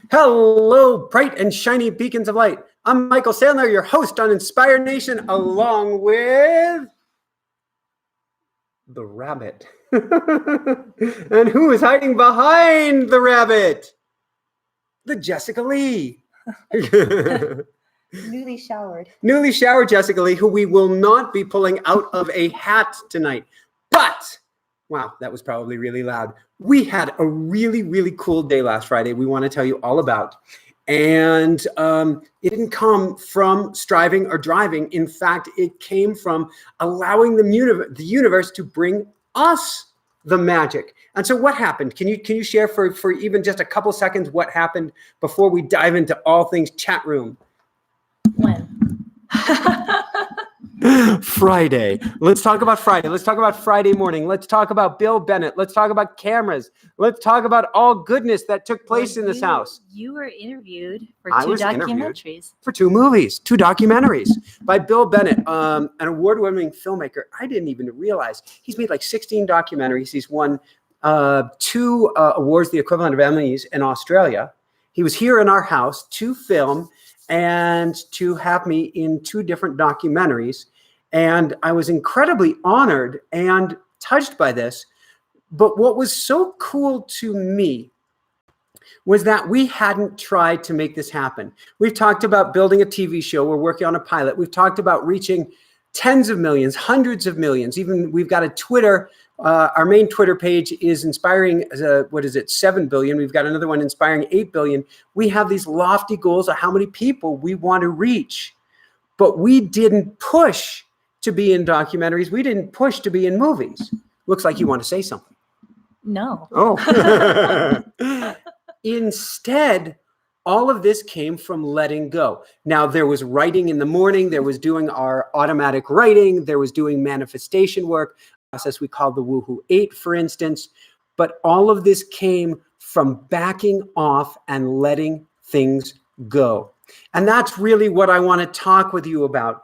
Hello, bright and shiny beacons of light. I'm Michael Sandler, your host on Inspire Nation, along with the rabbit. And who is hiding behind the rabbit? The Jessica Lee. Newly showered. Newly showered Jessica Lee, who we will not be pulling out of a hat tonight. But, wow, that was probably really loud. We had a really, really cool day last Friday we want to tell you all about. And it didn't come from striving or driving. In fact, it came from allowing the universe to bring us the magic. And so what happened? Can you share for even just a couple seconds what happened before we dive into all things chat room? When? Friday. Let's talk about Friday. Let's talk about Friday morning. Let's talk about Bill Bennett. Let's talk about cameras. Let's talk about all goodness that took place in this house. You were interviewed for two documentaries. For two movies, two documentaries by Bill Bennett, an award-winning filmmaker. I didn't even realize he's made like 16 documentaries. He's won 2 awards, the equivalent of Emmys in Australia. He was here in our house to film and to have me in 2 different documentaries. And I was incredibly honored and touched by this. But what was so cool to me was that we hadn't tried to make this happen. We've talked about building a TV show. We're working on a pilot. We've talked about reaching tens of millions, hundreds of millions. Even we've got a Twitter. Our main Twitter page is inspiring, 7 billion. We've got another one inspiring 8 billion. We have these lofty goals of how many people we want to reach. But we didn't push to be in documentaries. We didn't push to be in movies. Looks like you want to say something. No. Oh. Instead, all of this came from letting go. Now, there was writing in the morning. There was doing our automatic writing. There was doing manifestation work, process we call the Woohoo 8, for instance. But all of this came from backing off and letting things go. And that's really what I want to talk with you about.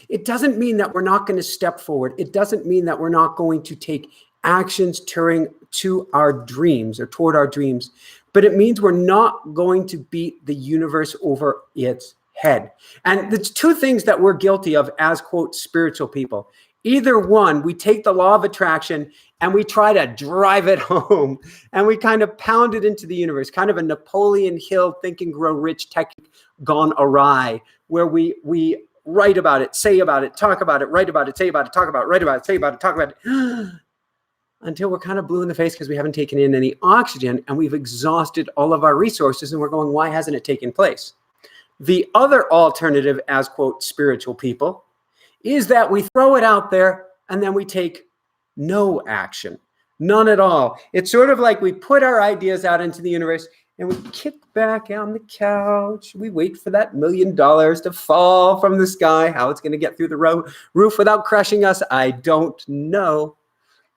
It doesn't mean that we're not going to step forward. It doesn't mean that we're not going to take actions to our dreams or toward our dreams. But it means we're not going to beat the universe over its head. And there's 2 things that we're guilty of as, quote, spiritual people. Either one, we take the law of attraction and we try to drive it home and we kind of pound it into the universe, kind of a Napoleon Hill think and grow rich technique gone awry, where we write about it, say about it, talk about it, write about it, say about it, talk about it, write about it, say about it, talk about it, until we're kind of blue in the face because we haven't taken in any oxygen and we've exhausted all of our resources and we're going, why hasn't it taken place? The other alternative as, quote, spiritual people is that we throw it out there and then we take no action, none at all. It's sort of like we put our ideas out into the universe and we kick back on the couch. We wait for that $1 million to fall from the sky. How it's going to get through the roof without crushing us, I don't know.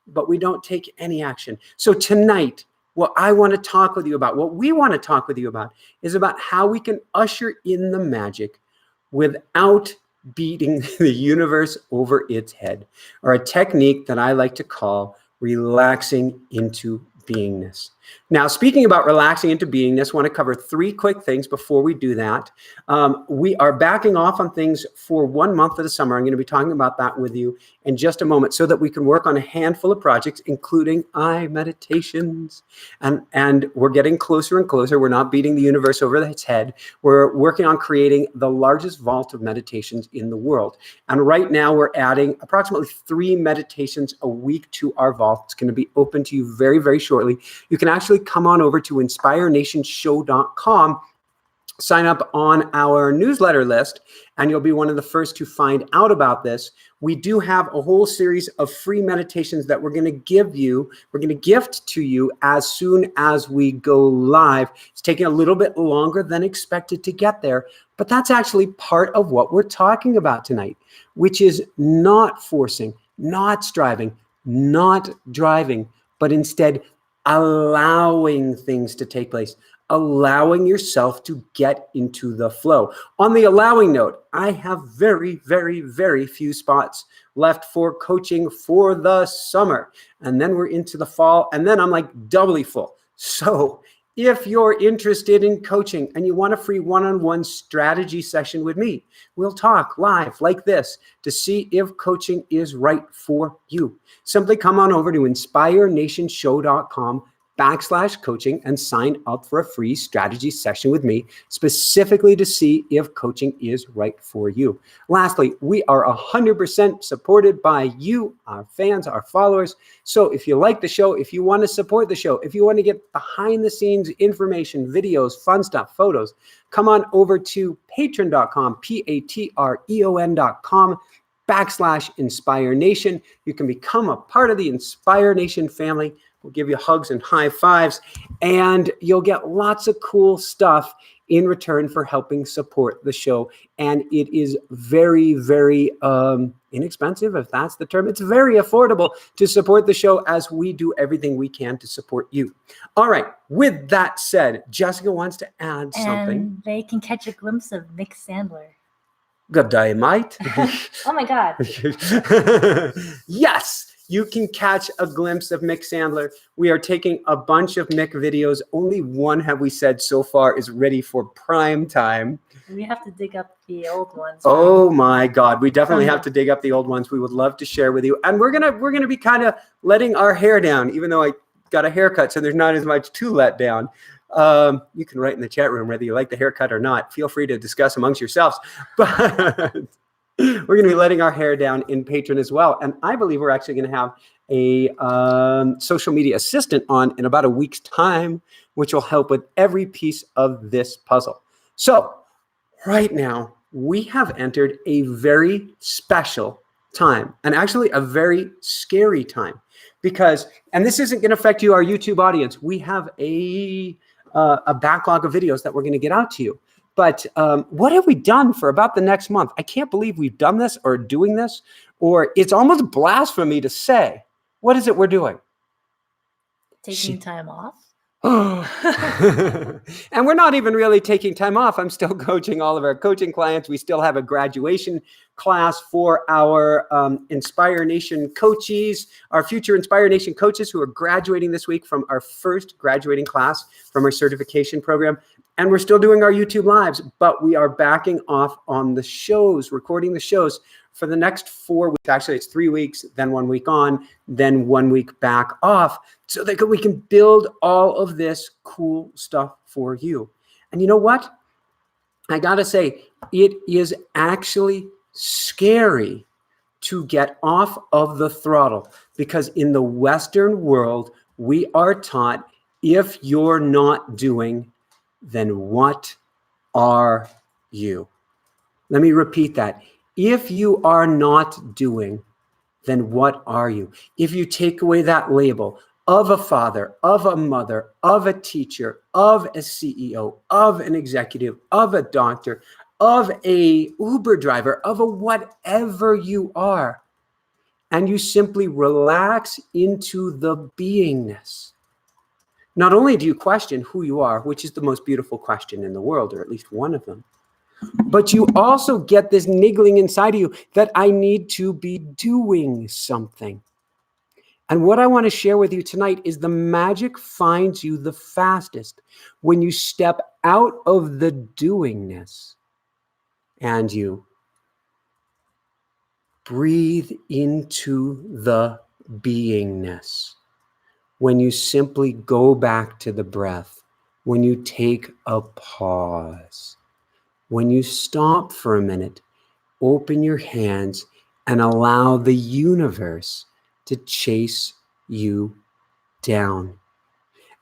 But we don't take any action. So tonight, what I want to talk with you about, what we want to talk with you about, is about how we can usher in the magic without beating the universe over its head, or a technique that I like to call relaxing into beingness. Now, speaking about relaxing into beingness, I want to cover 3 quick things before we do that. We are backing off on things for 1 month of the summer. I'm going to be talking about that with you in just a moment so that we can work on a handful of projects, including eye meditations. And we're getting closer and closer. We're not beating the universe over its head. We're working on creating the largest vault of meditations in the world. And right now we're adding approximately 3 meditations a week to our vault. It's going to be open to you very, very shortly. You can actually come on over to inspirenationshow.com, sign up on our newsletter list, and you'll be one of the first to find out about this. We do have a whole series of free meditations that we're going to give you. We're going to gift to you as soon as we go live. It's taking a little bit longer than expected to get there, but that's actually part of what we're talking about tonight, which is not forcing, not striving, not driving, but instead allowing things to take place, allowing yourself to get into the flow. On the allowing note, I have very, very, very few spots left for coaching for the summer. And then we're into the fall, and then I'm like doubly full. So if you're interested in coaching and you want a free one-on-one strategy session with me, we'll talk live like this to see if coaching is right for you. Simply come on over to inspirenationshow.com/coaching and sign up for a free strategy session with me, specifically to see if coaching is right for you. Lastly, we are 100% supported by you, our fans, our followers. So if you like the show, if you want to support the show, if you want to get behind the scenes information, videos, fun stuff, photos, come on over to patreon.com, patreon.com/Inspire Nation. You can become a part of the Inspire Nation family. We'll give you hugs and high fives, and you'll get lots of cool stuff in return for helping support the show. And it is very, very inexpensive, if that's the term. It's very affordable to support the show as we do everything we can to support you. All right. With that said, Jessica wants to add something. And they can catch a glimpse of Mick Sandler. Good day, mate. Oh my God. Yes. You can catch a glimpse of Mick Sandler. We are taking a bunch of Mick videos. Only one, have we said so far, is ready for prime time. We have to dig up the old ones. Oh my God. We definitely have to dig up the old ones. We would love to share with you. And we're gonna be kind of letting our hair down, even though I got a haircut, so there's not as much to let down. You can write in the chat room whether you like the haircut or not. Feel free to discuss amongst yourselves. But we're going to be letting our hair down in Patreon as well. And I believe we're actually going to have a social media assistant on in about a week's time, which will help with every piece of this puzzle. So right now, we have entered a very special time, and actually a very scary time, because, and this isn't going to affect you, our YouTube audience. We have a backlog of videos that we're going to get out to you. But what have we done for about the next month? I can't believe we've done this or doing this, or it's almost blasphemy to say. What is it we're doing? Taking time off. And we're not even really taking time off. I'm still coaching all of our coaching clients. We still have a graduation class for our Inspire Nation coaches, our future Inspire Nation coaches who are graduating this week from our first graduating class from our certification program. And we're still doing our YouTube lives, but we are backing off on the shows, recording the shows for the next 4 weeks. Actually, it's 3 weeks, then 1 week on, then 1 week back off, so that we can build all of this cool stuff for you. And you know what? I got to say, it is actually scary to get off of the throttle, because in the Western world, we are taught, if you're not doing, then what are you? Let me repeat that. If you are not doing, then what are you? If you take away that label of a father, of a mother, of a teacher, of a CEO, of an executive, of a doctor, of a Uber driver, of a whatever you are, and you simply relax into the beingness, not only do you question who you are, which is the most beautiful question in the world, or at least one of them, but you also get this niggling inside of you that I need to be doing something. And what I want to share with you tonight is the magic finds you the fastest when you step out of the doingness and you breathe into the beingness. When you simply go back to the breath, when you take a pause, when you stop for a minute, open your hands and allow the universe to chase you down.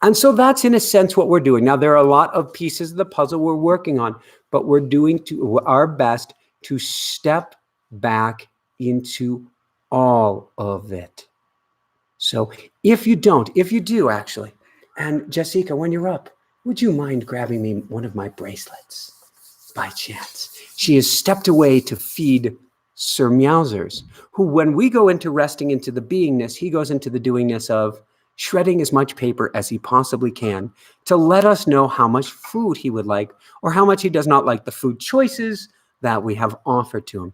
And so that's in a sense what we're doing. Now, there are a lot of pieces of the puzzle we're working on, but we're doing our best to step back into all of it. So if you do actually, and Jessica, when you're up, would you mind grabbing me one of my bracelets by chance? She has stepped away to feed Sir Meowsers, who, when we go into resting into the beingness, he goes into the doingness of shredding as much paper as he possibly can to let us know how much food he would like or how much he does not like the food choices that we have offered to him.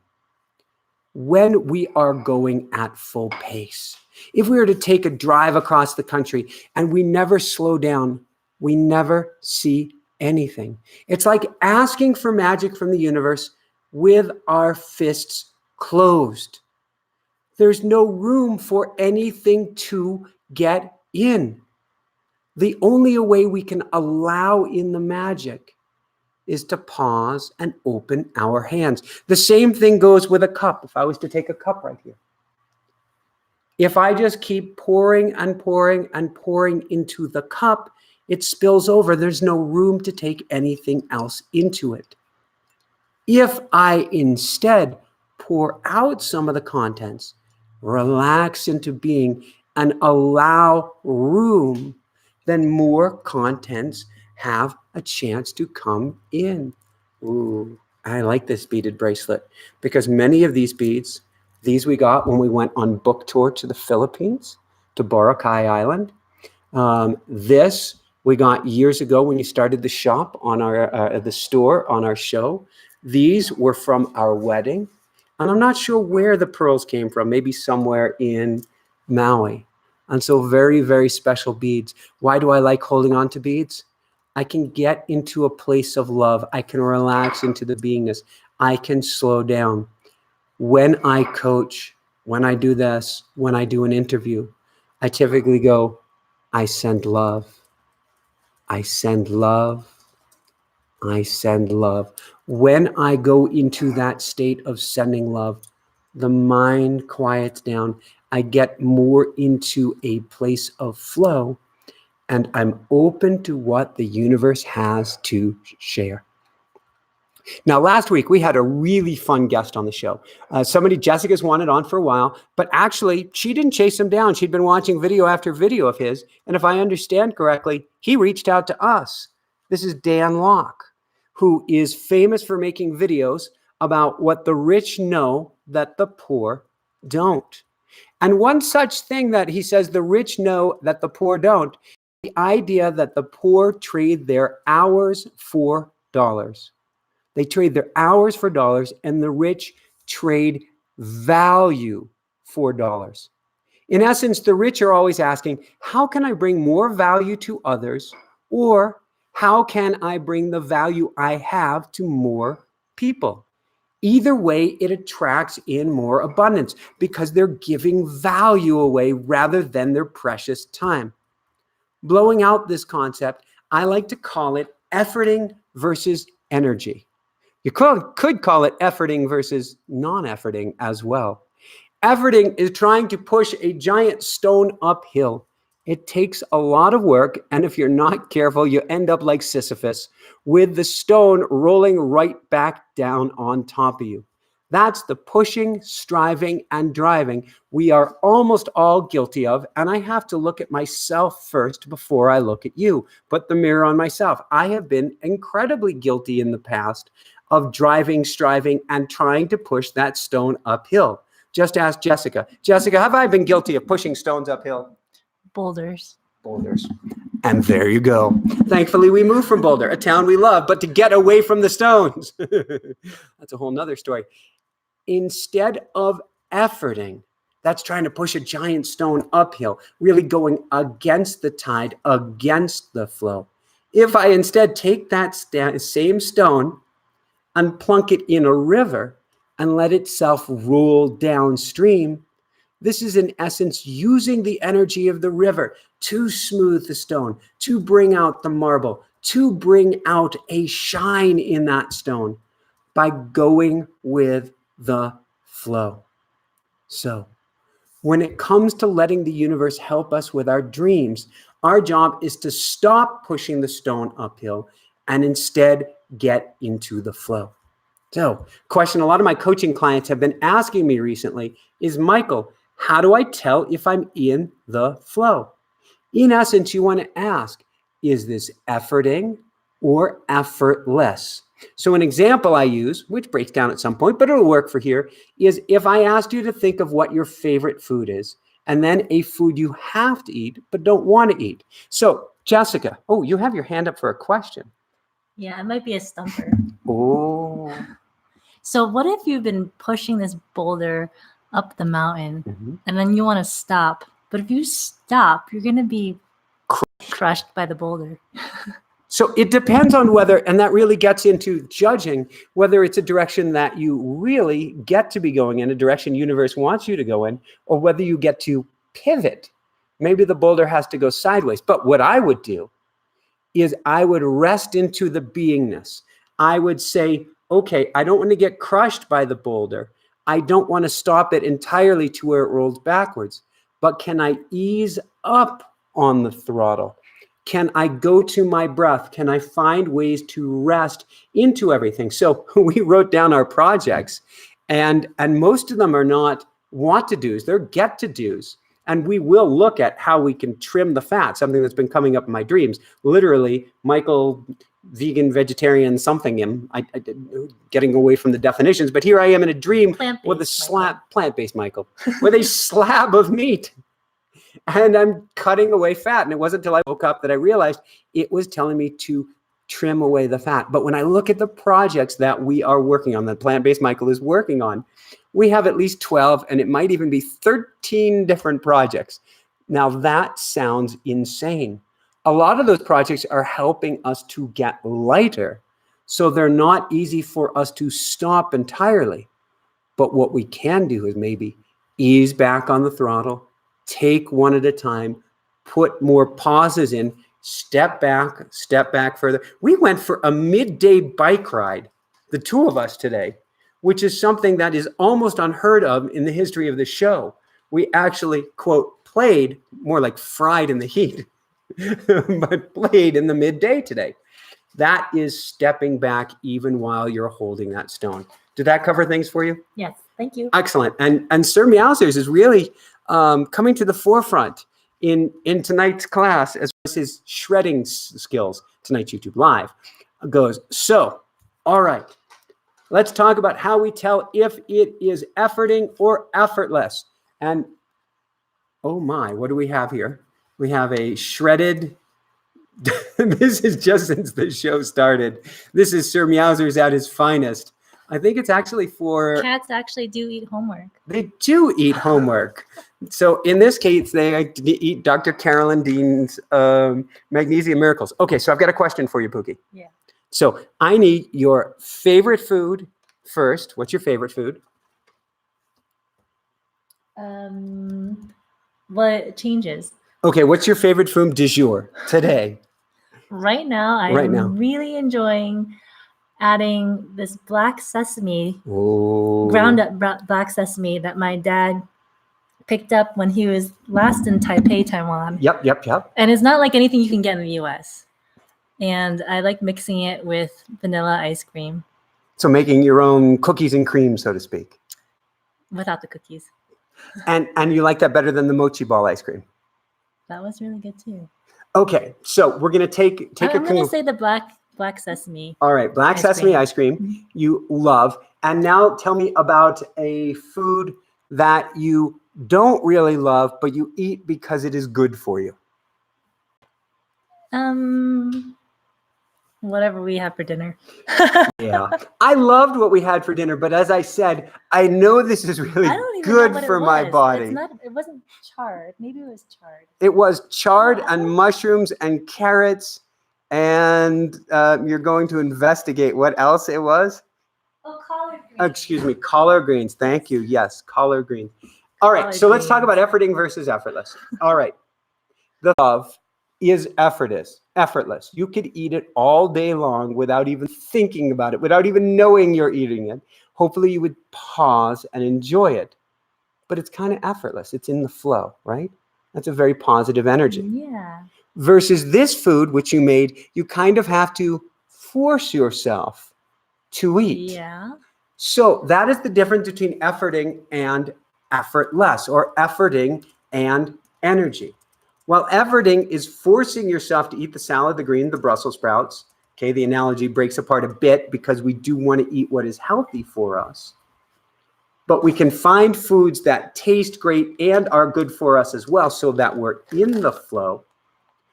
When we are going at full pace If we were to take a drive across the country and we never slow down, we never see anything. It's like asking for magic from the universe with our fists closed. There's no room for anything to get in. The only way we can allow in the magic is to pause and open our hands. The same thing goes with a cup. If I was to take a cup right here, if I just keep pouring and pouring and pouring into the cup, it spills over. There's no room to take anything else into it. If I instead pour out some of the contents, relax into being, and allow room, then more contents have a chance to come in. Ooh, I like this beaded bracelet because many of these beads, these we got when we went on book tour to the Philippines, to Boracay Island. This we got years ago when you started the shop on our the store on our show. These were from our wedding, and I'm not sure where the pearls came from. Maybe somewhere in Maui. And so very, very special beads. Why do I like holding on to beads? I can get into a place of love. I can relax into the beingness. I can slow down. When I coach, when I do this, when I do an interview, I typically go, I send love. I send love. I send love. When I go into that state of sending love, the mind quiets down. I get more into a place of flow, and I'm open to what the universe has to share. Now, last week, we had a really fun guest on the show. Somebody Jessica's wanted on for a while, but actually, she didn't chase him down. She'd been watching video after video of his, and if I understand correctly, he reached out to us. This is Dan Locke, who is famous for making videos about what the rich know that the poor don't. And one such thing that he says the rich know that the poor don't, the idea that the poor trade their hours for dollars. They trade their hours for dollars, and the rich trade value for dollars. In essence, the rich are always asking, how can I bring more value to others? Or how can I bring the value I have to more people? Either way, it attracts in more abundance because they're giving value away rather than their precious time. Blowing out this concept, I like to call it efforting versus energy. You could call it efforting versus non-efforting as well. Efforting is trying to push a giant stone uphill. It takes a lot of work, and if you're not careful, you end up like Sisyphus, with the stone rolling right back down on top of you. That's the pushing, striving, and driving we are almost all guilty of, and I have to look at myself first before I look at you. Put the mirror on myself. I have been incredibly guilty in the past of driving, striving, and trying to push that stone uphill. Just ask Jessica. Jessica, have I been guilty of pushing stones uphill? Boulders. Boulders. And there you go. Thankfully, we moved from Boulder, a town we love, but to get away from the stones. That's a whole nother story. Instead of efforting, that's trying to push a giant stone uphill, really going against the tide, against the flow. If I instead take that same stone and plunk it in a river and let itself roll downstream, this is in essence using the energy of the river to smooth the stone, to bring out the marble, to bring out a shine in that stone by going with the flow. So when it comes to letting the universe help us with our dreams, our job is to stop pushing the stone uphill and instead get into the flow. So, question a lot of my coaching clients have been asking me recently is, Michael, how do I tell if I'm in the flow? In essence, you want to ask, is this efforting or effortless? So an example I use, which breaks down at some point, but it'll work for here, is if I asked you to think of what your favorite food is, and then a food you have to eat but don't want to eat. So, Jessica, oh, you have your hand up for a question. Yeah, it might be a stumper. Oh. So what if you've been pushing this boulder up the mountain, Mhm. and then you want to stop. But if you stop, you're going to be crushed by the boulder. So it depends on whether, and that really gets into judging whether it's a direction that you really get to be going in, a direction universe wants you to go in, or whether you get to pivot. Maybe the boulder has to go sideways. But what I would do is I would rest into the beingness. I would say, okay, I don't want to get crushed by the boulder. I don't want to stop it entirely to where it rolls backwards. But can I ease up on the throttle? Can I go to my breath? Can I find ways to rest into everything? So we wrote down our projects, and most of them are not want to do's, they're get to do's. And we will look at how we can trim the fat, something that's been coming up in my dreams. Literally, Michael, vegan, vegetarian, something, getting away from the definitions. But here I am in a dream with a slab, plant-based Michael, with a slab of meat. And I'm cutting away fat. And it wasn't until I woke up that I realized it was telling me to trim away the fat. But when I look at the projects that we are working on, that plant-based Michael is working on, we have at least 12, and it might even be 13 different projects. Now that sounds insane. A lot of those projects are helping us to get lighter. So they're not easy for us to stop entirely. But what we can do is maybe ease back on the throttle, take one at a time, put more pauses in, step back further. We went for a midday bike ride, the two of us today, which is something that is almost unheard of in the history of the show. We actually, quote, played, more like fried in the heat, but played in the midday today. That is stepping back even while you're holding that stone. Did that cover things for you? Yes, thank you. Excellent. And Sir Meowsers is really coming to the forefront in tonight's class, as well as his shredding skills. Tonight's YouTube Live goes. So, all right, let's talk about how we tell if it is efforting or effortless. And oh my, what do we have here? We have a shredded. This is just since the show started. This is Sir Meowsers at his finest. I think it's actually for... Cats actually do eat homework. They do eat homework. So in this case, they eat Dr. Carolyn Dean's Magnesium Miracles. Okay, so I've got a question for you, Pookie. Yeah. So I need your favorite food first. What's your favorite food? What changes? Okay, what's your favorite food du jour today? Right now, I'm really enjoying adding this black sesame, ground up black sesame that my dad picked up when he was last in Taipei, Taiwan. Yep. And it's not like anything you can get in the US. And I like mixing it with vanilla ice cream. So making your own cookies and cream, so to speak. Without the cookies. And you like that better than the mochi ball ice cream? That was really good too. Okay, so we're gonna take I'm gonna say the black sesame. All right, black sesame ice cream you love. And now tell me about a food that you don't really love, but you eat because it is good for you. Whatever we have for dinner. Yeah, I loved what we had for dinner, but as I said, I know this is really good for my body. It wasn't charred. Maybe it was charred. It was charred and mushrooms and carrots, and you're going to investigate what else it was? Oh, collard greens. Excuse me, collard greens. Thank you. Yes, collard greens. All right, so let's talk about efforting versus effortless. All right, the love is effortless. You could eat it all day long without even thinking about it, without even knowing you're eating it. Hopefully you would pause and enjoy it. But it's kind of effortless. It's in the flow, right? That's a very positive energy. Yeah. Versus this food, which you made, you kind of have to force yourself to eat. Yeah. So that is the difference between efforting and effortless, or efforting and energy. While efforting is forcing yourself to eat the salad, the green, the Brussels sprouts. Okay, the analogy breaks apart a bit because we do want to eat what is healthy for us. But we can find foods that taste great and are good for us as well, so that we're in the flow.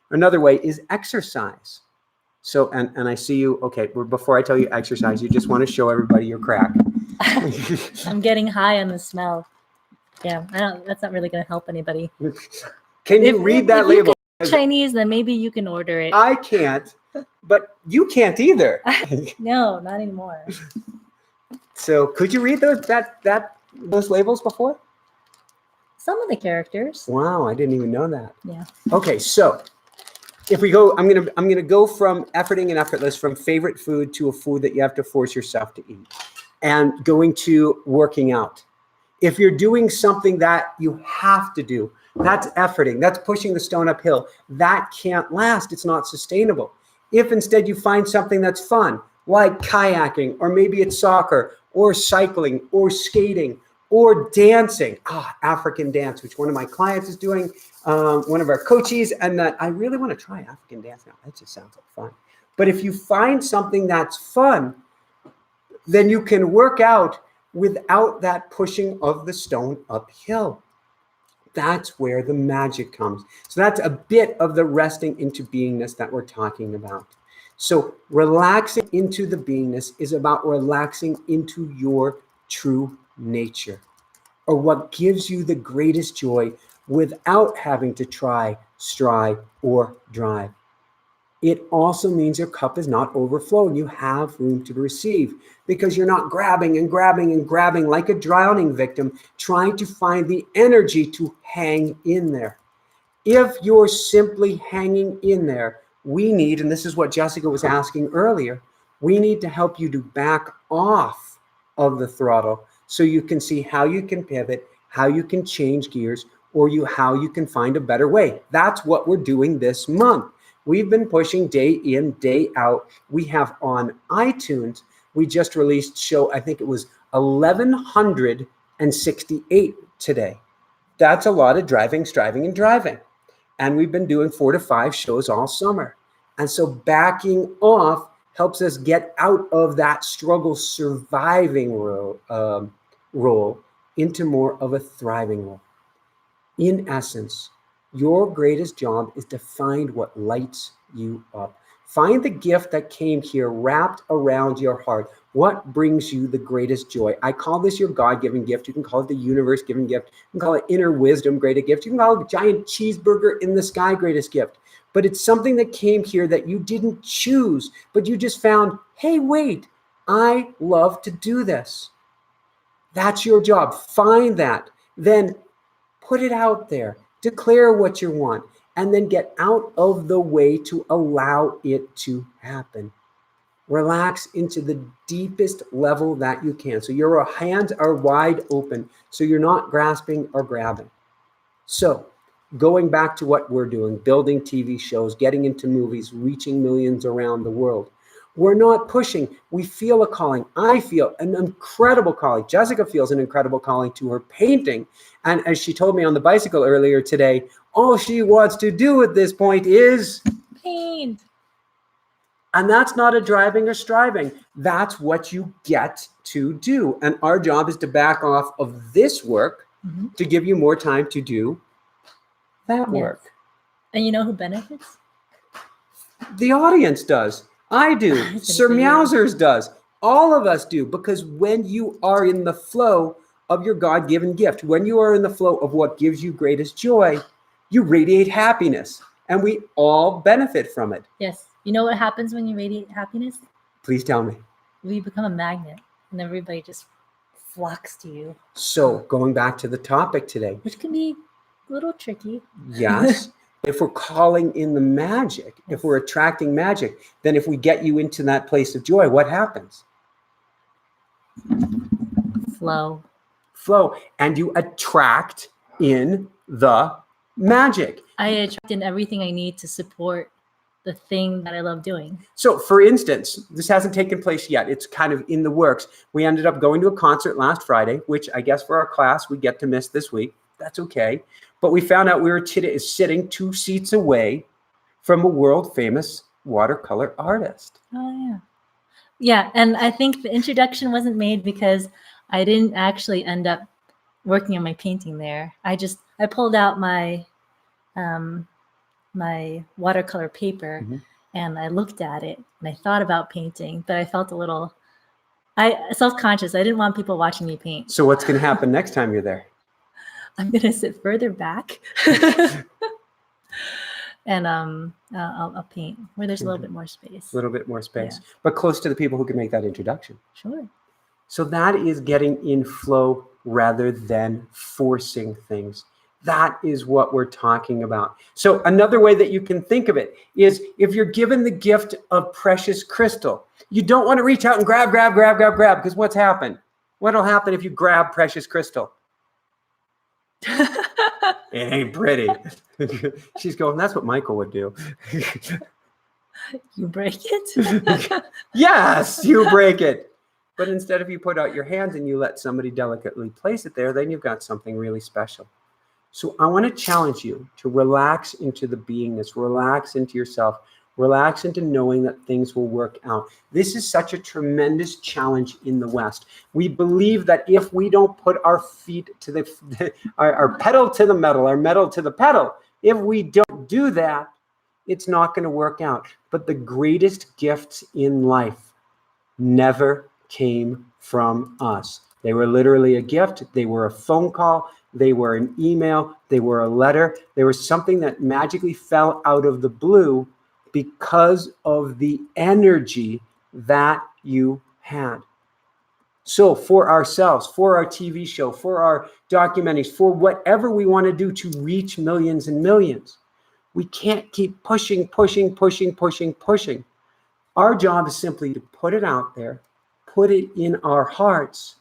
Another way is exercise. So, and I see you, okay, before I tell you exercise, you just want to show everybody your crack. I'm getting high on the smell. Yeah, that's not really going to help anybody. Can you read that label? Chinese, then maybe you can order it. I can't, but you can't either. No, not anymore. So could you read those labels before? Some of the characters. Wow, I didn't even know that. Yeah. Okay, so if we go, I'm gonna go from efforting and effortless, from favorite food to a food that you have to force yourself to eat, and going to working out. If you're doing something that you have to do, that's efforting, that's pushing the stone uphill. That can't last. It's not sustainable. If instead you find something that's fun, like kayaking, or maybe it's soccer, or cycling, or skating, or dancing, African dance, which one of my clients is doing, one of our coaches, and that I really want to try African dance now. That just sounds like fun. But if you find something that's fun, then you can work out without that pushing of the stone uphill. That's where the magic comes. So that's a bit of the resting into beingness that we're talking about. So relaxing into the beingness is about relaxing into your true nature, or what gives you the greatest joy without having to try, strive, or drive. It also means your cup is not overflowing. You have room to receive because you're not grabbing and grabbing and grabbing like a drowning victim, trying to find the energy to hang in there. If you're simply hanging in there, we need, and this is what Jessica was asking earlier, we need to help you to back off of the throttle so you can see how you can pivot, how you can change gears, or how you can find a better way. That's what we're doing this month. We've been pushing day in, day out. We have on iTunes, we just released show, I think it was 1168 today. That's a lot of driving, striving, and driving. And we've been doing 4 to 5 shows all summer. And so backing off helps us get out of that struggle surviving role into more of a thriving role. In essence, your greatest job is to find what lights you up. Find the gift that came here wrapped around your heart. What brings you the greatest joy? I call this your God-given gift. You can call it the universe-given gift. You can call it inner wisdom, greatest gift. You can call it giant cheeseburger in the sky, greatest gift. But it's something that came here that you didn't choose, but you just found, hey, wait, I love to do this. That's your job. Find that. Then put it out there. Declare what you want, and then get out of the way to allow it to happen. Relax into the deepest level that you can. So your hands are wide open, so you're not grasping or grabbing. So going back to what we're doing, building TV shows, getting into movies, reaching millions around the world. We're not pushing. We feel a calling. I feel an incredible calling. Jessica feels an incredible calling to her painting. And as she told me on the bicycle earlier today, all she wants to do at this point is paint. And that's not a driving or striving. That's what you get to do. And our job is to back off of this work to give you more time to do that work. And you know who benefits? The audience does. I do. Sir Meowsers does. All of us do. Because when you are in the flow of your God-given gift, when you are in the flow of what gives you greatest joy, you radiate happiness. And we all benefit from it. Yes. You know what happens when you radiate happiness? Please tell me. We become a magnet and everybody just flocks to you. So going back to the topic today. Which can be a little tricky. Yes. If we're calling in the magic, if we're attracting magic, then if we get you into that place of joy, what happens? Flow. And you attract in the magic. I attract in everything I need to support the thing that I love doing. So for instance, this hasn't taken place yet. It's kind of in the works. We ended up going to a concert last Friday, which I guess for our class, we get to miss this week. That's okay. But we found out we were sitting 2 seats away from a world famous watercolor artist. Oh, yeah. Yeah. And I think the introduction wasn't made because I didn't actually end up working on my painting there. I pulled out my watercolor paper and I looked at it and I thought about painting, but I felt a little self-conscious. I didn't want people watching me paint. So what's going to happen next time you're there? I'm going to sit further back. And I'll paint where there's a little bit more space. A little bit more space, but close to the people who can make that introduction. Sure. So that is getting in flow rather than forcing things. That is what we're talking about. So another way that you can think of it is if you're given the gift of precious crystal, you don't want to reach out and grab, because what's happened? What'll happen if you grab precious crystal? It ain't pretty. She's going, that's what Michael would do. You break it? Yes, you break it. But instead, if you put out your hands and you let somebody delicately place it there, then you've got something really special. So I want to challenge you to relax into the beingness, relax into yourself, relax into knowing that things will work out. This is such a tremendous challenge in the West. We believe that if we don't put our feet to our pedal to the metal, our metal to the pedal, if we don't do that, it's not going to work out. But the greatest gifts in life never came from us. They were literally a gift. They were a phone call. They were an email. They were a letter. They were something that magically fell out of the blue because of the energy that you had. So for ourselves, for our TV show, for our documentaries, for whatever we want to do to reach millions and millions, we can't keep pushing. Our job is simply to put it out there, put it in our hearts,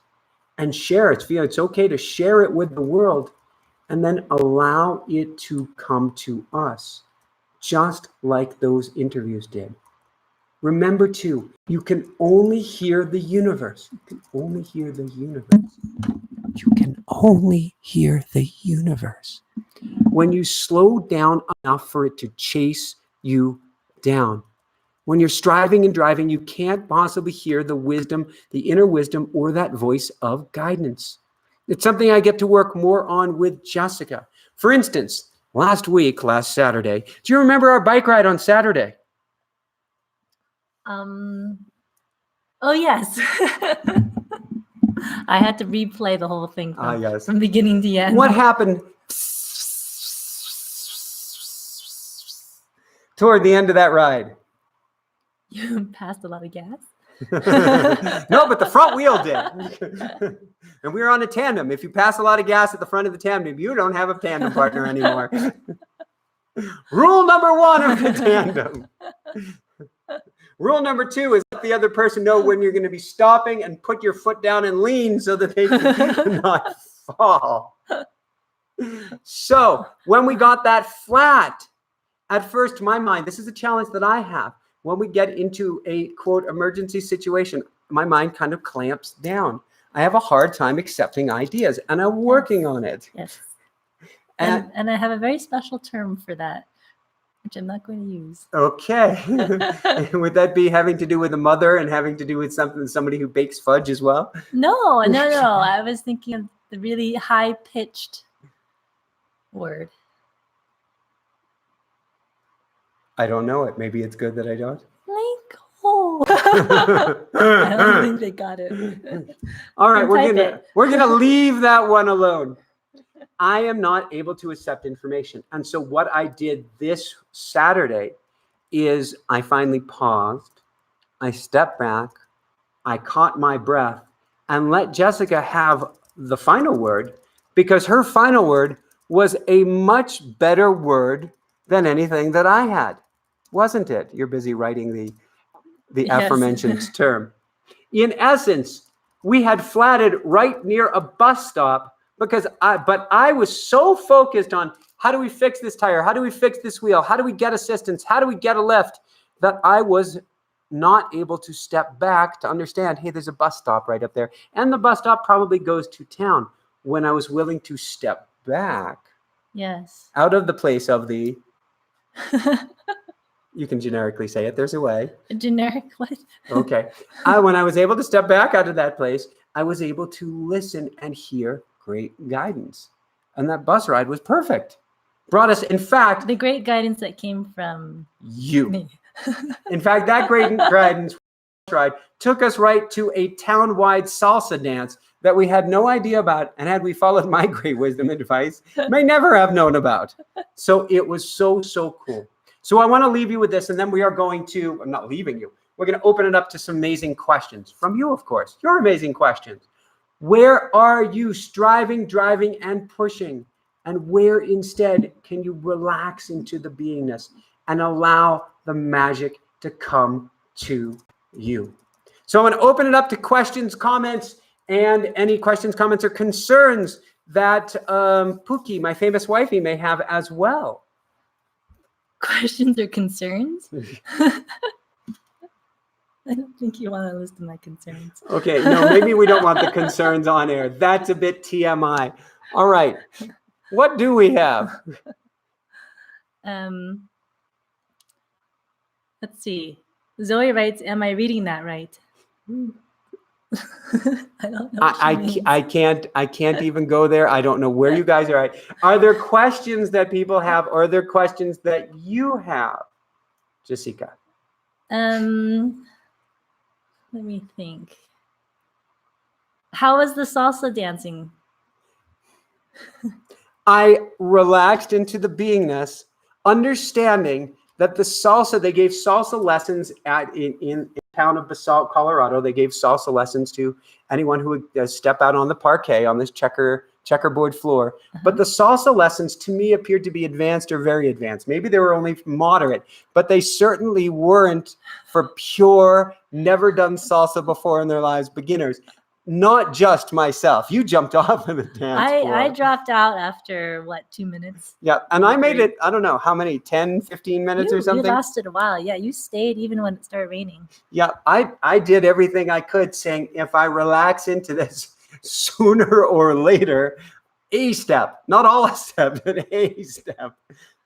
and share it. It's okay to share it with the world and then allow it to come to us, just like those interviews did. Remember too, you can only hear the universe. You can only hear the universe. You can only hear the universe when you slow down enough for it to chase you down. When you're striving and driving, you can't possibly hear the wisdom, the inner wisdom, or that voice of guidance. It's something I get to work more on with Jessica. For instance, last Saturday, do you remember our bike ride on Saturday? Oh, yes. I had to replay the whole thing from beginning to end. What happened toward the end of that ride? You passed a lot of gas? No, but the front wheel did. And we were on a tandem. If you pass a lot of gas at the front of the tandem, you don't have a tandem partner anymore. Rule number 1 of the tandem. Rule number 2 is let the other person know when you're going to be stopping and put your foot down and lean so that they can not fall. So when we got that flat, at first, my mind, this is a challenge that I have. When we get into a, quote, emergency situation, my mind kind of clamps down. I have a hard time accepting ideas, and I'm working on it. Yes. And I have a very special term for that, which I'm not going to use. Okay. Would that be having to do with a mother and having to do with somebody who bakes fudge as well? No. I was thinking of the really high-pitched word. I don't know it. Maybe it's good that I don't. I don't think they got it. All right, we're gonna leave that one alone. I am not able to accept information. And so what I did this Saturday is I finally paused, I stepped back, I caught my breath, and let Jessica have the final word, because her final word was a much better word than anything that I had. Wasn't it? You're busy writing the Yes. aforementioned term. In essence, we had flatted right near a bus stop but I was so focused on how do we fix this tire? How do we fix this wheel? How do we get assistance? How do we get a lift? That I was not able to step back to understand, hey, there's a bus stop right up there. And the bus stop probably goes to town. When I was willing to step back. Yes. Out of the place of the... You can generically say it. There's a way. A generic what? Okay. When I was able to step back out of that place, I was able to listen and hear great guidance. And that bus ride was perfect. Brought us, in fact... The great guidance that came from... You. Me. In fact, that great guidance ride took us right to a town-wide salsa dance that we had no idea about, and had we followed my great wisdom and advice, may never have known about. So it was so, so cool. So I want to leave you with this, and then we are going to, I'm not leaving you, we're going to open it up to some amazing questions from you, of course, your amazing questions. Where are you striving, driving, and pushing? And where instead can you relax into the beingness and allow the magic to come to you? So I'm going to open it up to questions, comments, and any questions, comments, or concerns that Pookie, my famous wifey, may have as well. Questions or concerns? I don't think you want to list my concerns. Okay, no, maybe we don't want the concerns on air. That's a bit TMI. All right. What do we have? Let's see. Zoe writes, am I reading that right? I don't know. I can't even go there. I don't know where you guys are at. Are there questions that people have, or are there questions that you have, Jessica? Let me think. How was the salsa dancing? I relaxed into the beingness, understanding that the salsa, they gave salsa lessons in town of Basalt, Colorado. They gave salsa lessons to anyone who would step out on the parquet on this checkerboard floor. But the salsa lessons to me appeared to be advanced or very advanced. Maybe they were only moderate, but they certainly weren't for pure, never done salsa before in their lives beginners. Not just myself. You jumped off of the dance floor. I dropped out after, 2 minutes? Yeah, and I made it, I don't know, how many, 10, 15 minutes or something? You lasted a while. Yeah, you stayed even when it started raining. Yeah, I did everything I could, saying if I relax into this, sooner or later, a step, not all a step, but a step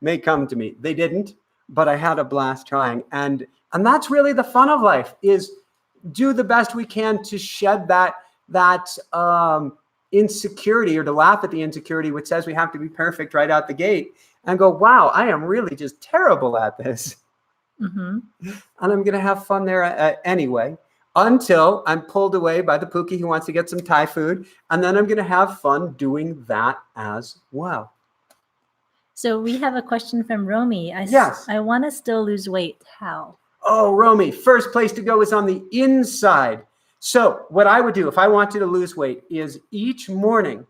may come to me. They didn't, but I had a blast trying. And that's really the fun of life, is do the best we can to shed that insecurity, or to laugh at the insecurity which says we have to be perfect right out the gate, and go, wow, I am really just terrible at this. And I'm going to have fun there anyway, until I'm pulled away by the Pookie who wants to get some Thai food. And then I'm going to have fun doing that as well. So we have a question from Romy. Yes. I want to still lose weight. How? Oh, Romy, first place to go is on the inside. So what I would do if I wanted to lose weight is each morning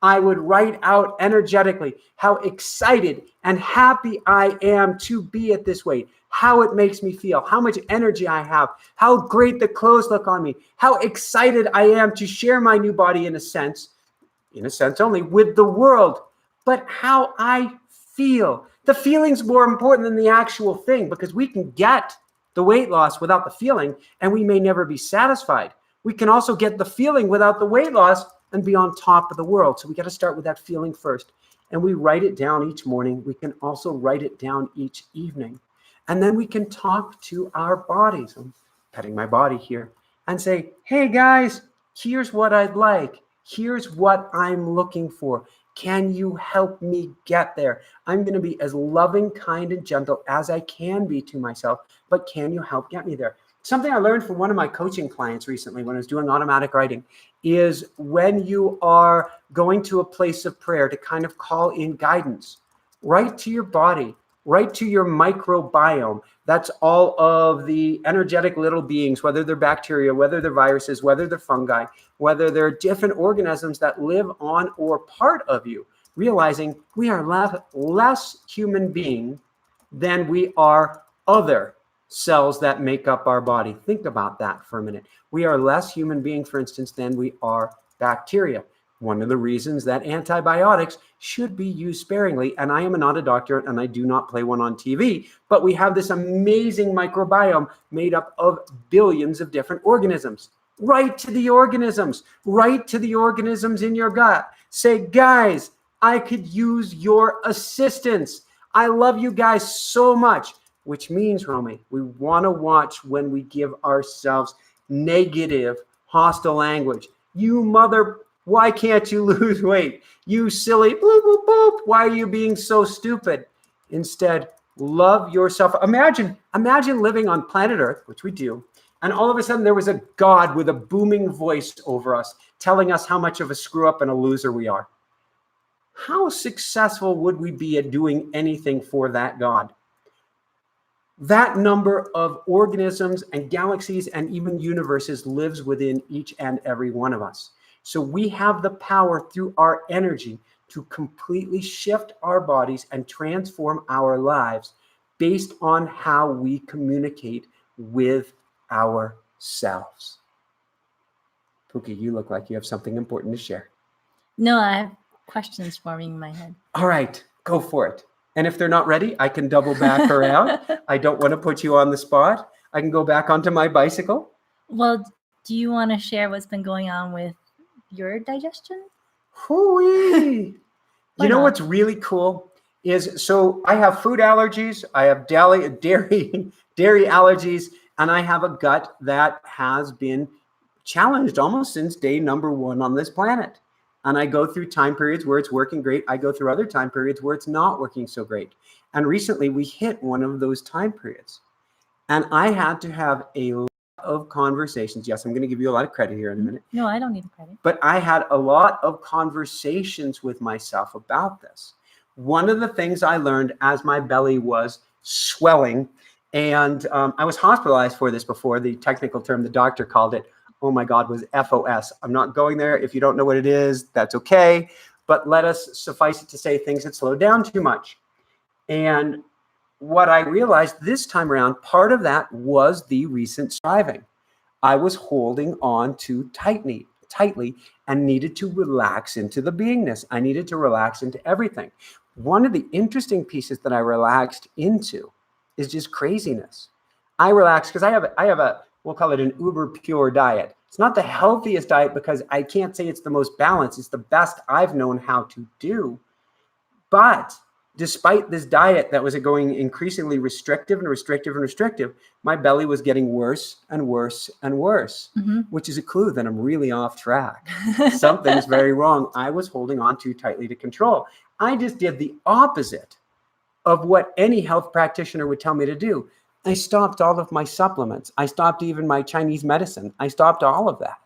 I would write out energetically how excited and happy I am to be at this weight, how it makes me feel, how much energy I have, how great the clothes look on me, how excited I am to share my new body in a sense only, with the world, but how I feel. The feeling's more important than the actual thing, because we can get the weight loss without the feeling, and we may never be satisfied. We can also get the feeling without the weight loss and be on top of the world. So we got to start with that feeling first. And we write it down each morning. We can also write it down each evening. And then we can talk to our bodies. I'm petting my body here and say, hey guys, here's what I'd like. Here's what I'm looking for. Can you help me get there? I'm going to be as loving, kind, and gentle as I can be to myself, but can you help get me there? Something I learned from one of my coaching clients recently when I was doing automatic writing is when you are going to a place of prayer to kind of call in guidance, write to your body, write to your microbiome. That's all of the energetic little beings, whether they're bacteria, whether they're viruses, whether they're fungi, whether they're different organisms that live on or part of you, realizing we are less human being than we are other cells that make up our body. Think about that for a minute. We are less human being, for instance, than we are bacteria. One of the reasons that antibiotics should be used sparingly, and I am not a doctor and I do not play one on TV, but we have this amazing microbiome made up of billions of different organisms. Write to the organisms. Write to the organisms in your gut. Say, guys, I could use your assistance. I love you guys so much. Which means, Romy, we want to watch when we give ourselves negative, hostile language. You mother, why can't you lose weight? You silly, boop, boop, boop. Why are you being so stupid? Instead, love yourself. Imagine living on planet Earth, which we do, And all of a sudden there was a God with a booming voice over us telling us how much of a screw up and a loser we are. How successful would we be at doing anything for that God? That number of organisms and galaxies and even universes lives within each and every one of us. So we have the power through our energy to completely shift our bodies and transform our lives based on how we communicate with ourselves. Pookie, you look like you have something important to share. No, I have questions forming in my head. All right, go for it. And if they're not ready, I can double back her out. I don't want to put you on the spot. I can go back onto my bicycle. Well, do you want to share what's been going on with your digestion? Hooey. You know what's really cool is, so I have food allergies, I have dairy allergies, and I have a gut that has been challenged almost since day number 1 on this planet. And I go through time periods where it's working great. I go through other time periods where it's not working so great. And recently we hit one of those time periods. And I had to have a lot of conversations. Yes, I'm going to give you a lot of credit here in a minute. No, I don't need the credit. But I had a lot of conversations with myself about this. One of the things I learned as my belly was swelling, and I was hospitalized for this before. The technical term the doctor called it, oh my God, was FOS. I'm not going there. If you don't know what it is, that's okay. But let us suffice it to say things had slowed down too much. And what I realized this time around, part of that was the recent striving. I was holding on too tightly and needed to relax into the beingness. I needed to relax into everything. One of the interesting pieces that I relaxed into is just craziness. I relaxed because I have a we'll call it an uber pure diet. It's not the healthiest diet because I can't say it's the most balanced. It's the best I've known how to do. But despite this diet that was going increasingly restrictive, my belly was getting worse and worse and worse, which is a clue that I'm really off track. Something's very wrong. I was holding on too tightly to control. I just did the opposite of what any health practitioner would tell me to do. I stopped all of my supplements. I stopped even my Chinese medicine. I stopped all of that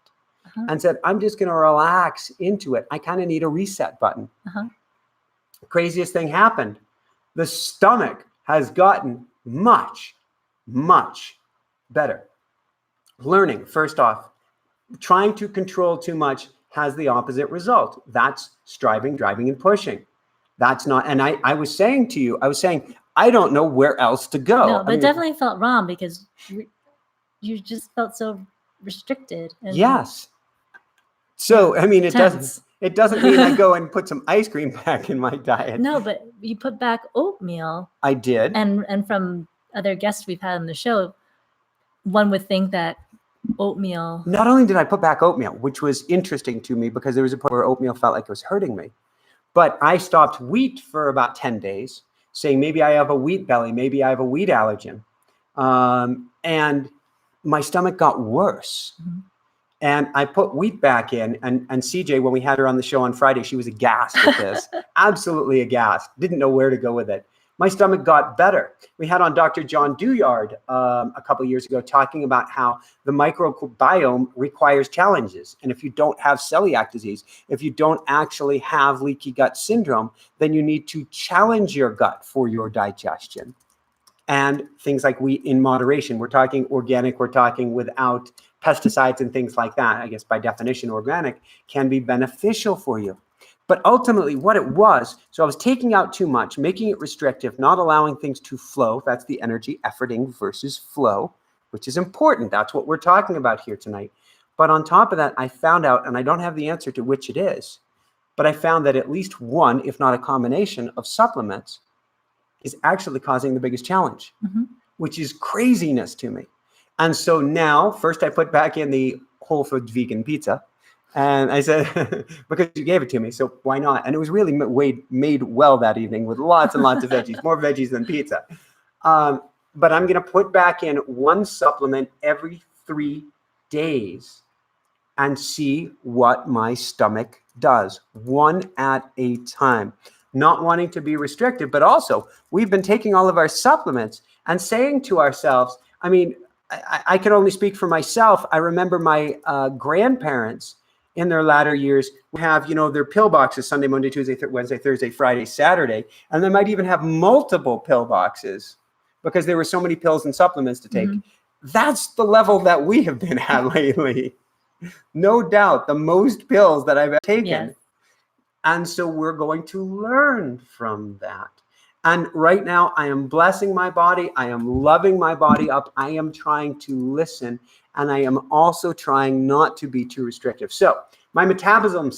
and said, I'm just going to relax into it. I kind of need a reset button. Craziest thing happened. The stomach has gotten much, much better. Learning, first off, trying to control too much has the opposite result. That's striving, driving, and pushing. That's not, and I was saying to you, I don't know where else to go. No, but it definitely felt wrong because you just felt so restricted. And yes. So, I mean, it doesn't mean I go and put some ice cream back in my diet. No, but you put back oatmeal. I did. And from other guests we've had on the show, one would think that oatmeal. Not only did I put back oatmeal, which was interesting to me because there was a point where oatmeal felt like it was hurting me, but I stopped wheat for about 10 days. Saying maybe I have a wheat belly, maybe I have a wheat allergen. And my stomach got worse. And I put wheat back in, and CJ, when we had her on the show on Friday, she was aghast with this, absolutely aghast, didn't know where to go with it. My stomach got better. We had on Dr. John Douillard a couple of years ago talking about how the microbiome requires challenges. And if you don't have celiac disease, if you don't actually have leaky gut syndrome, then you need to challenge your gut for your digestion. And things like wheat in moderation. We're talking organic, we're talking without pesticides and things like that. I guess by definition, organic can be beneficial for you. But ultimately what it was, so I was taking out too much, making it restrictive, not allowing things to flow. That's the energy, efforting versus flow, which is important. That's what we're talking about here tonight. But on top of that, I found out, and I don't have the answer to which it is, but I found that at least one, if not a combination of supplements is actually causing the biggest challenge, which is craziness to me. And so now, first I put back in the whole food vegan pizza. And I said, because you gave it to me, so why not? And it was really made well that evening with lots and lots of veggies, more veggies than pizza. But I'm going to put back in one supplement every 3 days and see what my stomach does, one at a time. Not wanting to be restrictive, but also we've been taking all of our supplements and saying to ourselves, I mean, I can only speak for myself. I remember my grandparents in their latter years have, their pill boxes, Sunday, Monday, Tuesday, Wednesday, Thursday, Friday, Saturday. And they might even have multiple pill boxes because there were so many pills and supplements to take. That's the level that we have been at lately. No doubt, the most pills that I've taken. Yes. And so we're going to learn from that. And right now, I am blessing my body. I am loving my body up. I am trying to listen. And I am also trying not to be too restrictive. So my metabolism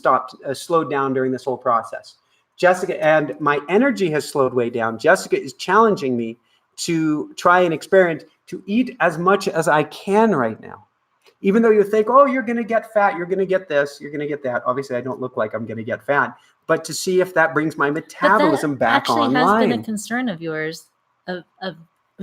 slowed down during this whole process. Jessica, and my energy has slowed way down. Jessica is challenging me to try and experiment to eat as much as I can right now. Even though you think, oh, you're going to get fat, you're going to get this, you're going to get that. Obviously, I don't look like I'm going to get fat. But to see if that brings my metabolism back online. That actually has been a concern of yours of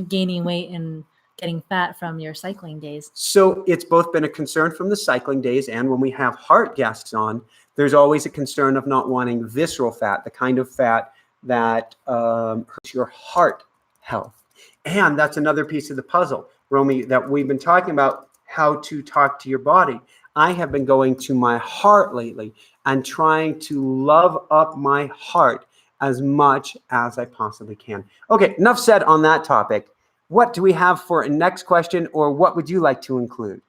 gaining weight and getting fat from your cycling days. So it's both been a concern from the cycling days, and when we have heart guests on, there's always a concern of not wanting visceral fat, the kind of fat that hurts your heart health. And that's another piece of the puzzle, Romy, that we've been talking about, how to talk to your body. I have been going to my heart lately and trying to love up my heart as much as I possibly can. Okay, enough said on that topic. What do we have for a next question, or what would you like to include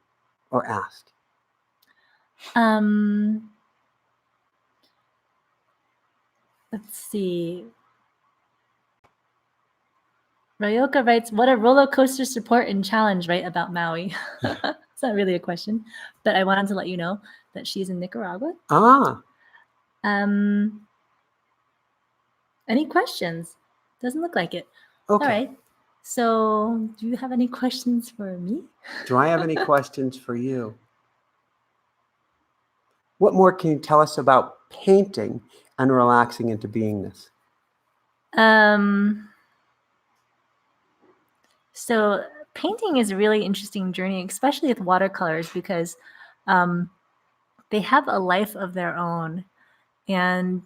or ask? Let's see. Ryoka writes, what a roller coaster support and challenge, right, about Maui. It's not really a question, but I wanted to let you know that she's in Nicaragua. Any questions? Doesn't look like it. Okay. All right. So do you have any questions for me? Do I have any questions for you? What more can you tell us about painting and relaxing into beingness? So painting is a really interesting journey, especially with watercolors, because they have a life of their own. And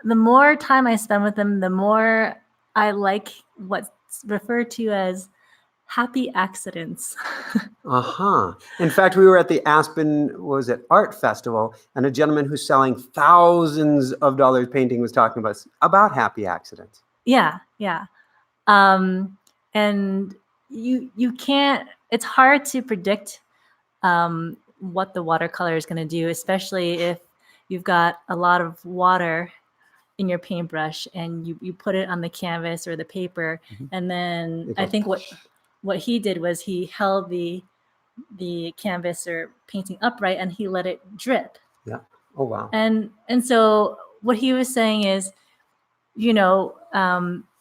the more time I spend with them, the more I like what's referred to as happy accidents. In fact, we were at the Aspen, Art Festival, and a gentleman who's selling thousands of dollars painting was talking about happy accidents. Yeah. And you can't, it's hard to predict what the watercolor is going to do, especially if you've got a lot of water in your paintbrush and you put it on the canvas or the paper. And then I think what he did was he held the canvas or painting upright and he let it drip. Yeah. Oh, wow. And so what he was saying is,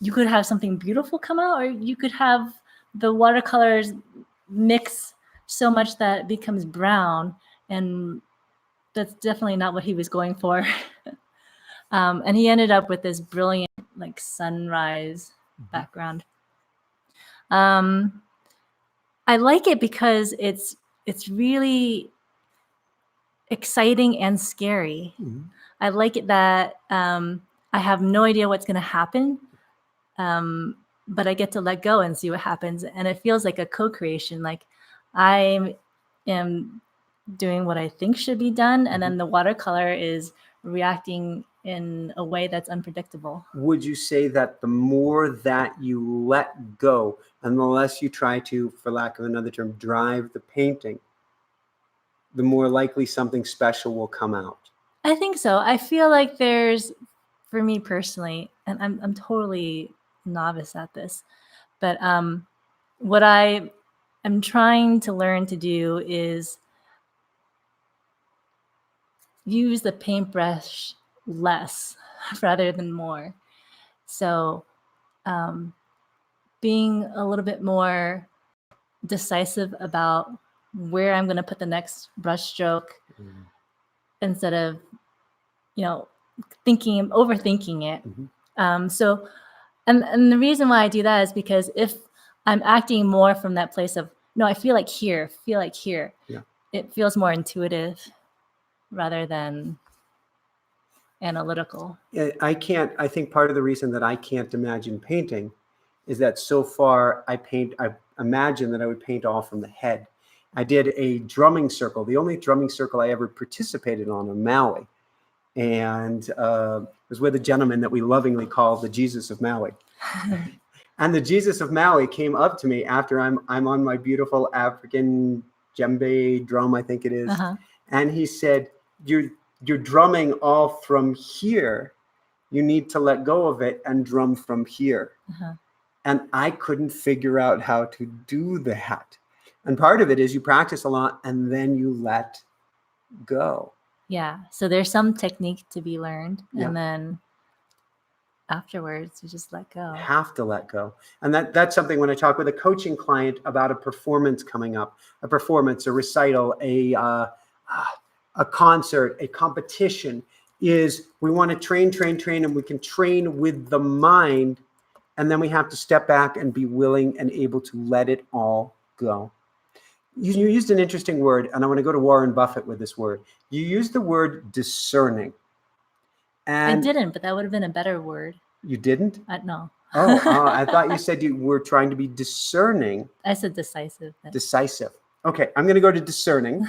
you could have something beautiful come out, or you could have the watercolors mix so much that it becomes brown, and that's definitely not what he was going for. And he ended up with this brilliant sunrise background. I like it because it's really exciting and scary. I like it that I have no idea what's going to happen, but I get to let go and see what happens. And it feels like a co-creation. Like I am doing what I think should be done, and then the watercolor is reacting in a way that's unpredictable. Would you say that the more that you let go and the less you try to, for lack of another term, drive the painting, the more likely something special will come out? I think so. I feel like there's, for me personally, and I'm totally novice at this, but what I am trying to learn to do is use the paintbrush less rather than more. So being a little bit more decisive about where I'm going to put the next brush stroke instead of, overthinking it. So, and the reason why I do that is because if I'm acting more from that place of, no, I feel like here, it feels more intuitive rather than analytical. I think part of the reason that I can't imagine painting is that so far I imagine that I would paint all from the head. I did a drumming circle, the only drumming circle I ever participated on Maui. And it was with a gentleman that we lovingly call the Jesus of Maui. And the Jesus of Maui came up to me after I'm on my beautiful African djembe drum, I think it is. And he said, you're drumming all from here. You need to let go of it and drum from here. And I couldn't figure out how to do that. And part of it is you practice a lot and then you let go. Yeah. So there's some technique to be learned. And then afterwards, you just let go. Have to let go. And that's something when I talk with a coaching client about a performance coming up, a performance, a recital, a concert, a competition, is we want to train, and we can train with the mind. And then we have to step back and be willing and able to let it all go. You used an interesting word, and I want to go to Warren Buffett with this word. You used the word discerning. And I didn't, but that would have been a better word. You didn't? No. I thought you said you were trying to be discerning. I said decisive. Decisive. Okay, I'm going to go to discerning.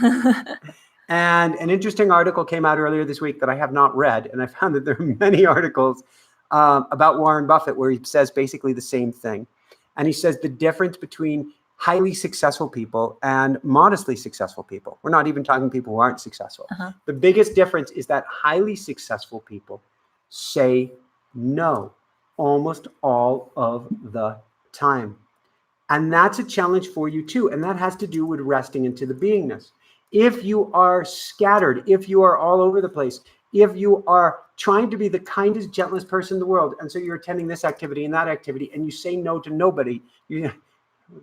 And an interesting article came out earlier this week that I have not read, and I found that there are many articles about Warren Buffett where he says basically the same thing. And he says the difference between highly successful people and modestly successful people. We're not even talking people who aren't successful. The biggest difference is that highly successful people say no almost all of the time. And that's a challenge for you too. And that has to do with resting into the beingness. If you are scattered, if you are all over the place, if you are trying to be the kindest, gentlest person in the world, and so you're attending this activity and that activity, and you say no to nobody,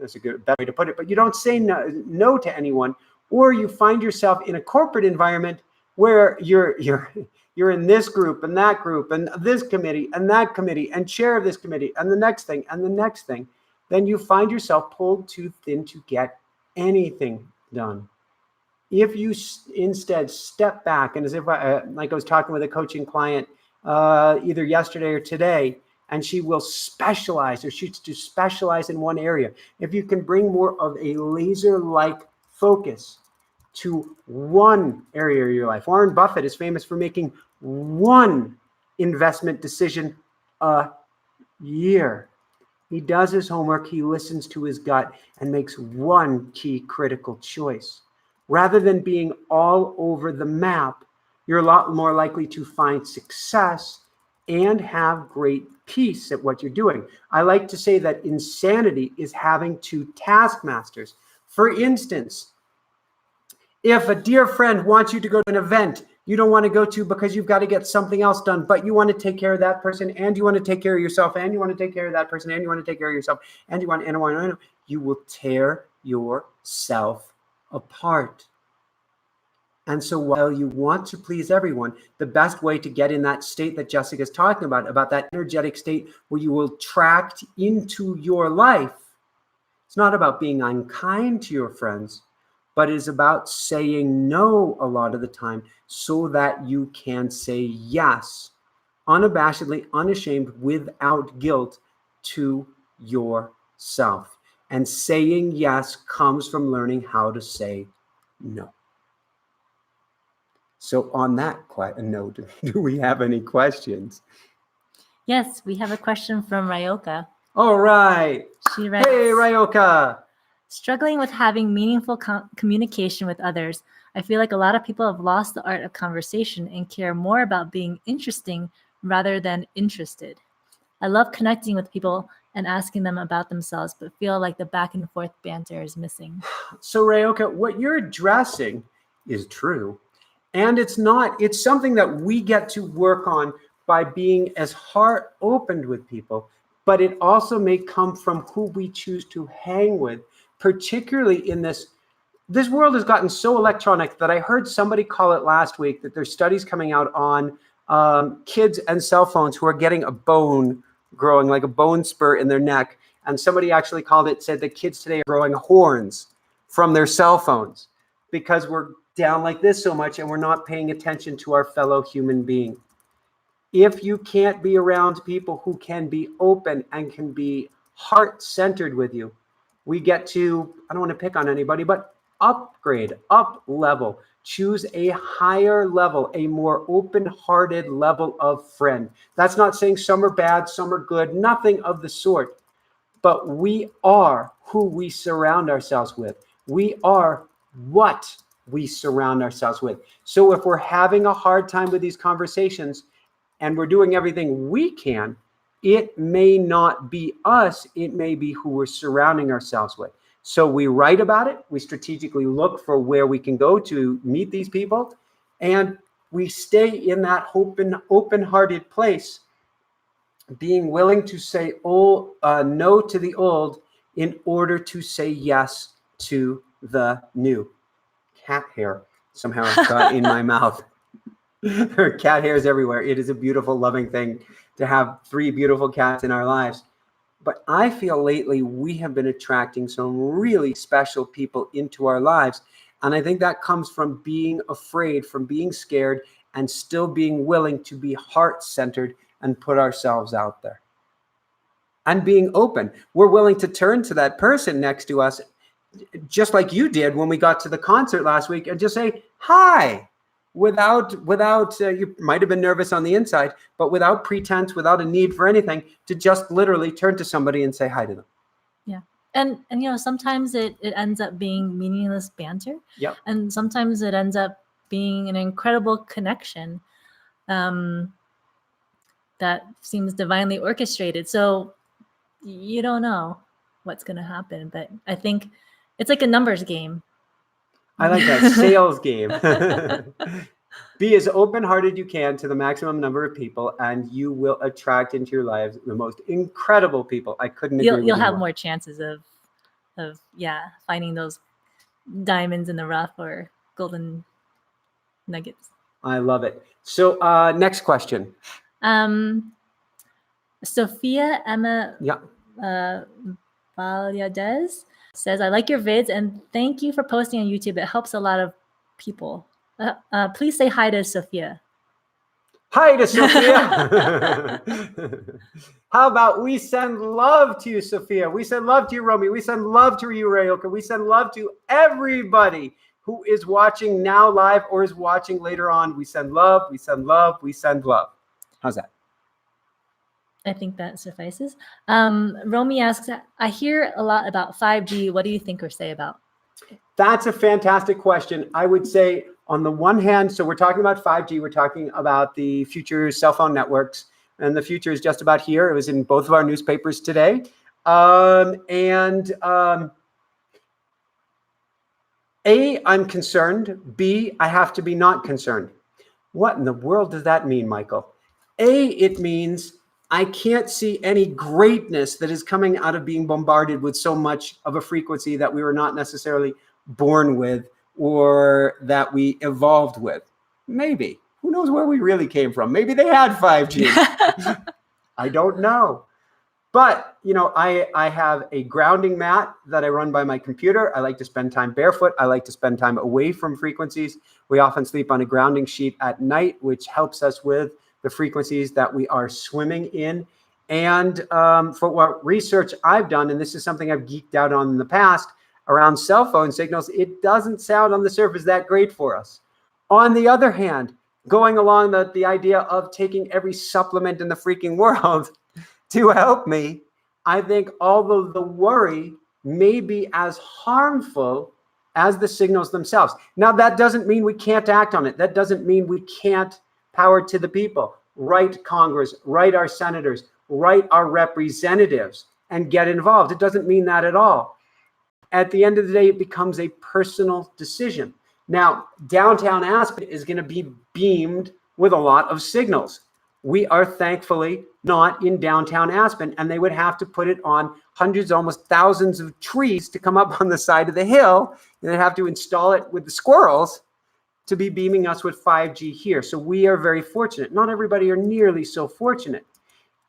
that's a better way to put it, but you don't say no to anyone, or you find yourself in a corporate environment where you're in this group and that group and this committee and that committee and chair of this committee and the next thing and the next thing, then you find yourself pulled too thin to get anything done. If you instead step back, and as if like I was talking with a coaching client either yesterday or today, and she will specialize, or she's to specialize in one area. If you can bring more of a laser-like focus to one area of your life. Warren Buffett is famous for making one investment decision a year. He does his homework, he listens to his gut, and makes one key critical choice. Rather than being all over the map, you're a lot more likely to find success and have great peace at what you're doing. I like to say that insanity is having two taskmasters. For instance, if a dear friend wants you to go to an event you don't want to go to because you've got to get something else done, but you want to take care of that person, and you want to take care of yourself, and you want to take care of that person, and you want to take care of yourself, and you will tear yourself apart. And so while you want to please everyone, the best way to get in that state that Jessica's talking about that energetic state where you will attract into your life, it's not about being unkind to your friends, but it is about saying no a lot of the time so that you can say yes, unabashedly, unashamed, without guilt to yourself. And saying yes comes from learning how to say no. So on that note, do we have any questions? Yes, we have a question from Ryoka. All right. She writes, hey, Ryoka. Struggling with having meaningful communication with others. I feel like a lot of people have lost the art of conversation and care more about being interesting rather than interested. I love connecting with people and asking them about themselves, but feel like the back and forth banter is missing. So Ryoka, what you're addressing is true. And it's something that we get to work on by being as heart opened with people, but it also may come from who we choose to hang with, particularly in this world has gotten so electronic that I heard somebody call it last week that there's studies coming out on kids and cell phones who are getting a bone growing, like a bone spur in their neck. And somebody actually said that kids today are growing horns from their cell phones because we're down like this so much and we're not paying attention to our fellow human being. If you can't be around people who can be open and can be heart-centered with you, we get to, I don't want to pick on anybody, but upgrade, up level, choose a higher level, a more open-hearted level of friend. That's not saying some are bad, some are good, nothing of the sort. But we are who we surround ourselves with. We are what we surround ourselves with. So if we're having a hard time with these conversations and we're doing everything we can, it may not be us, it may be who we're surrounding ourselves with. So we write about it, we strategically look for where we can go to meet these people, and we stay in that open-hearted place, being willing to say no to the old in order to say yes to the new. Cat hair somehow got in my mouth. There are cat hairs everywhere. It is a beautiful, loving thing to have 3 beautiful cats in our lives. But I feel lately we have been attracting some really special people into our lives. And I think that comes from being afraid, from being scared, and still being willing to be heart-centered and put ourselves out there. And being open. We're willing to turn to that person next to us, just like you did when we got to the concert last week, and just say, hi, without you might have been nervous on the inside, but without pretense, without a need for anything, to just literally turn to somebody and say hi to them. Yeah. And sometimes it ends up being meaningless banter. Yep. And sometimes it ends up being an incredible connection that seems divinely orchestrated. So you don't know what's going to happen, but I think it's like a numbers game. I like that. Sales game. Be as open-hearted you can to the maximum number of people, and you will attract into your lives the most incredible people. I couldn't agree with you. You'll have more chances of finding those diamonds in the rough or golden nuggets. I love it. So next question. Sophia Emma Valyades says, I like your vids and thank you for posting on YouTube. It helps a lot of people. Please say hi to Sophia. Hi to Sophia. How about we send love to you, Sophia? We send love to you, Romy. We send love to you, Rayoka. We send love to everybody who is watching now live or is watching later on. We send love, we send love, we send love. How's that? I think that suffices. Romy asks, I hear a lot about 5G. What do you think or say about it? That's a fantastic question. I would say on the one hand, so we're talking about 5G, we're talking about the future cell phone networks, and the future is just about here. It was in both of our newspapers today. A, I'm concerned. B, I have to be not concerned. What in the world does that mean, Michael? A, it means I can't see any greatness that is coming out of being bombarded with so much of a frequency that we were not necessarily born with or that we evolved with. Maybe. Who knows where we really came from? Maybe they had 5G. I don't know. But, I have a grounding mat that I run by my computer. I like to spend time barefoot. I like to spend time away from frequencies. We often sleep on a grounding sheet at night, which helps us with the frequencies that we are swimming in. And for what research I've done, and this is something I've geeked out on in the past, around cell phone signals, it doesn't sound on the surface that great for us. On the other hand, going along the idea of taking every supplement in the freaking world to help me, I think although the worry may be as harmful as the signals themselves. Now, that doesn't mean we can't act on it. That doesn't mean we can't power to the people, write Congress, write our senators, write our representatives, and get involved. It doesn't mean that at all. At the end of the day, it becomes a personal decision. Now, downtown Aspen is going to be beamed with a lot of signals. We are thankfully not in downtown Aspen, and they would have to put it on hundreds, almost thousands of trees to come up on the side of the hill, and they'd have to install it with the squirrels to be beaming us with 5G here. So we are very fortunate. Not everybody are nearly so fortunate.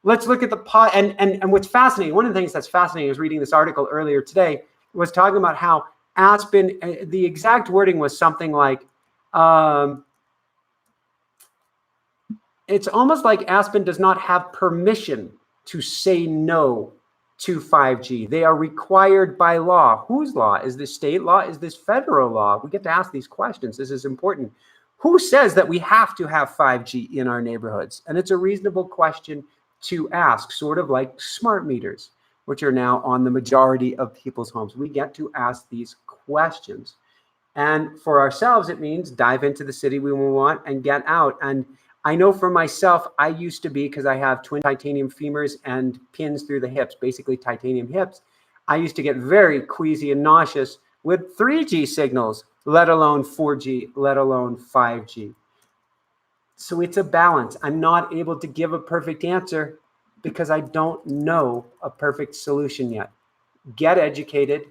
Let's look at the and what's fascinating, one of the things that's fascinating, I was reading this article earlier today, was talking about how Aspen, the exact wording was something like, it's almost like Aspen does not have permission to say no to 5G. They are required by law. Whose law? Is this state law? Is this federal law? We get to ask these questions. This is important. Who says that we have to have 5G in our neighborhoods? And it's a reasonable question to ask, sort of like smart meters, which are now on the majority of people's homes. We get to ask these questions. And for ourselves, it means dive into the city we want and get out. And I know for myself, I used to be, because I have twin titanium femurs and pins through the hips, basically titanium hips, I used to get very queasy and nauseous with 3G signals, let alone 4G, let alone 5G. So it's a balance. I'm not able to give a perfect answer because I don't know a perfect solution yet. Get educated.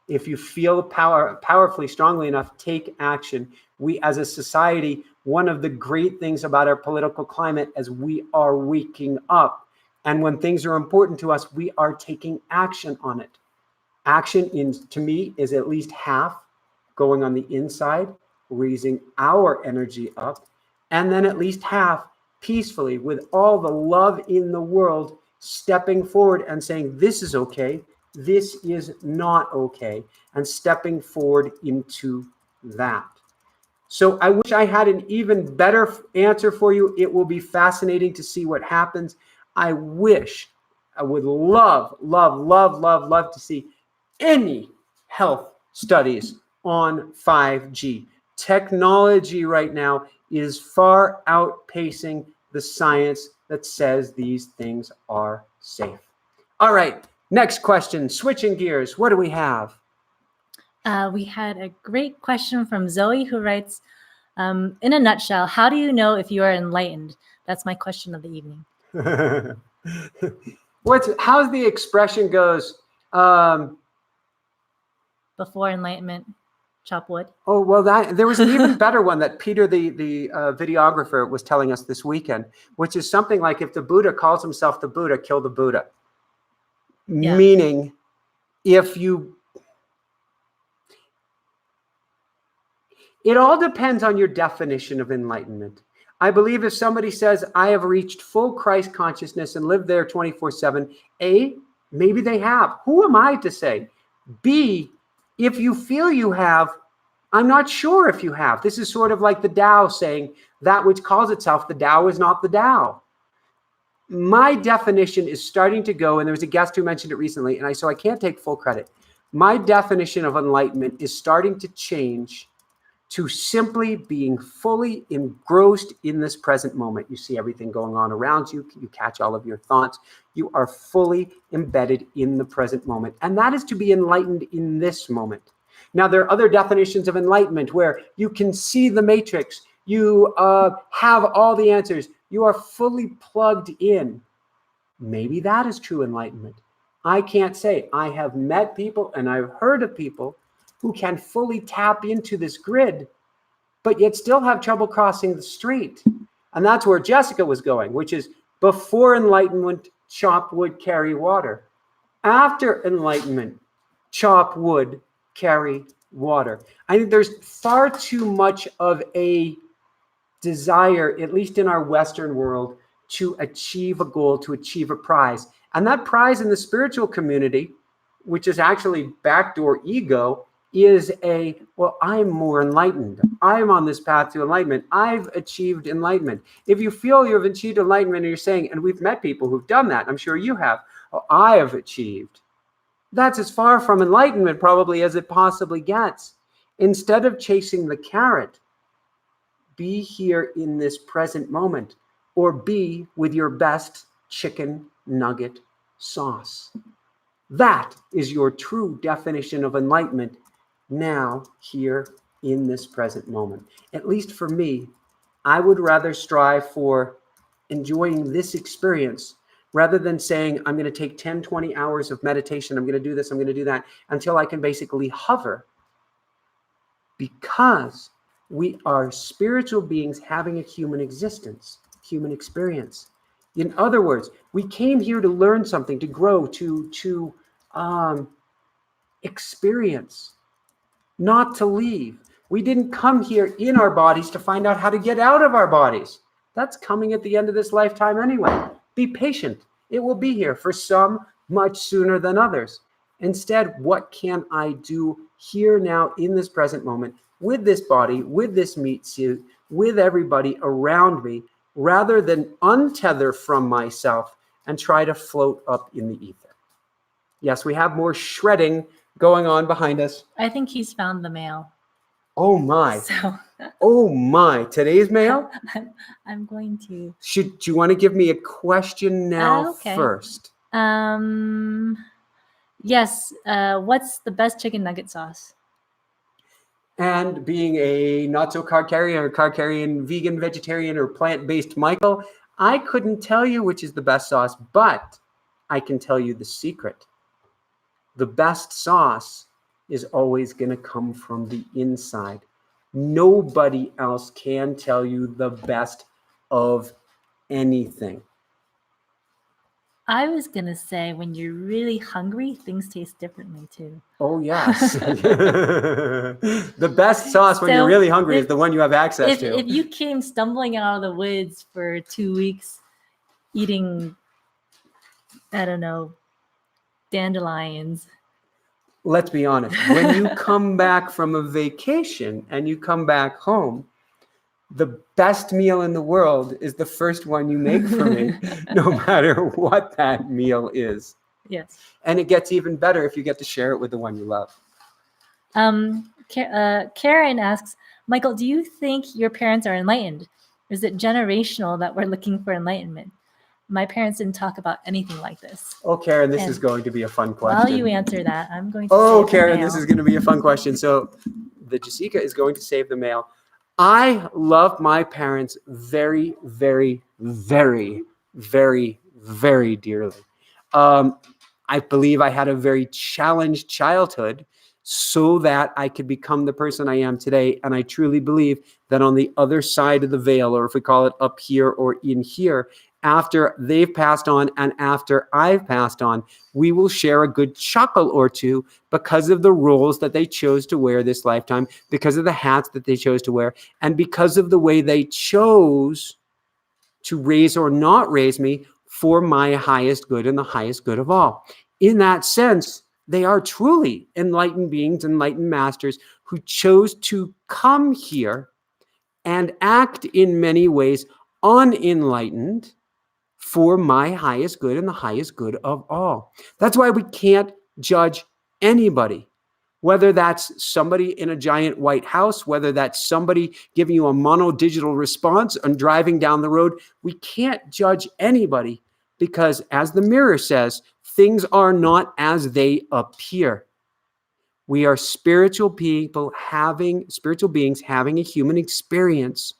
If you feel powerfully, strongly enough, take action. We as a society, one of the great things about our political climate is we are waking up. And when things are important to us, we are taking action on it. Action, to me, is at least half going on the inside, raising our energy up, and then at least half peacefully, with all the love in the world, stepping forward and saying, this is okay, this is not okay, and stepping forward into that. So I wish I had an even better answer for you. It will be fascinating to see what happens. I would love to see any health studies on 5G. Technology right now is far outpacing the science that says these things are safe. All right, next question, switching gears. What do we have? We had a great question from Zoe, who writes, in a nutshell, how do you know if you are enlightened? That's my question of the evening. How's the expression goes? Before enlightenment, chop wood. Oh, well, there was an even better one that Peter, the videographer, was telling us this weekend, which is something like, if the Buddha calls himself the Buddha, kill the Buddha. Yeah. Meaning, it all depends on your definition of enlightenment. I believe if somebody says, I have reached full Christ consciousness and lived there 24/7, A, maybe they have. Who am I to say? B, if you feel you have, I'm not sure if you have. This is sort of like the Tao saying, that which calls itself the Tao is not the Tao. My definition is starting to go, and there was a guest who mentioned it recently, and so I can't take full credit. My definition of enlightenment is starting to change to simply being fully engrossed in this present moment. You see everything going on around you. You catch all of your thoughts. You are fully embedded in the present moment. And that is to be enlightened in this moment. Now, there are other definitions of enlightenment where you can see the matrix. You have all the answers. You are fully plugged in. Maybe that is true enlightenment. I can't say. I have met people and I've heard of people who can fully tap into this grid, but yet still have trouble crossing the street. And that's where Jessica was going, which is before enlightenment, chop wood, carry water. After enlightenment, chop wood, carry water. I think there's far too much of a desire, at least in our Western world, to achieve a goal, to achieve a prize. And that prize in the spiritual community, which is actually backdoor ego, is I'm more enlightened. I'm on this path to enlightenment. I've achieved enlightenment. If you feel you've achieved enlightenment and you're saying, and we've met people who've done that, I'm sure you have, I have achieved. That's as far from enlightenment probably as it possibly gets. Instead of chasing the carrot, be here in this present moment, or be with your best chicken nugget sauce. That is your true definition of enlightenment now, here in this present moment. At least for me, I would rather strive for enjoying this experience rather than saying, I'm going to take 10, 20 hours of meditation. I'm going to do this, I'm going to do that, until I can basically hover. Because we are spiritual beings having a human existence, human experience. In other words, we came here to learn something, to grow, to experience, not to leave. We didn't come here in our bodies to find out how to get out of our bodies. That's coming at the end of this lifetime anyway. Be patient. It will be here. For some, much sooner than others. Instead, what can I do here now in this present moment with this body, with this meat suit, with everybody around me, rather than untether from myself and try to float up in the ether? Yes, we have more shredding going on behind us. I think he's found the mail. Oh my. So oh my. Today's mail? I'm going to. Do you want to give me a question now first? Yes. What's the best chicken nugget sauce? And being a not so card carrying, vegan, vegetarian, or plant-based Michael, I couldn't tell you which is the best sauce, but I can tell you the secret. The best sauce is always going to come from the inside. Nobody else can tell you the best of anything. I was going to say, when you're really hungry, things taste differently too. Oh, yes. The best sauce when you're really hungry is the one you have access to. If you came stumbling out of the woods for 2 weeks eating, I don't know, dandelions. Let's be honest. When you come back from a vacation and you come back home, the best meal in the world is the first one you make for me, no matter what that meal is. Yes. And it gets even better if you get to share it with the one you love. Karen asks, Michael, do you think your parents are enlightened? Is it generational that we're looking for enlightenment? My parents didn't talk about anything like this. Oh, Karen, this is going to be a fun question. While you answer that, I'm going to Karen, this is going to be a fun question. So the Jessica is going to save the mail. I love my parents very, very, very, very, very dearly. I believe I had a very challenged childhood so that I could become the person I am today. And I truly believe that on the other side of the veil, or if we call it up here or in here, after they've passed on and after I've passed on, we will share a good chuckle or two because of the roles that they chose to wear this lifetime, because of the hats that they chose to wear, and because of the way they chose to raise or not raise me for my highest good and the highest good of all. In that sense, they are truly enlightened beings, enlightened masters who chose to come here and act in many ways unenlightened for my highest good and the highest good of all. That's why we can't judge anybody, whether that's somebody in a giant white house, whether that's somebody giving you a mono-digital response and driving down the road. We can't judge anybody because, as the mirror says, things are not as they appear. We are spiritual beings having a human experience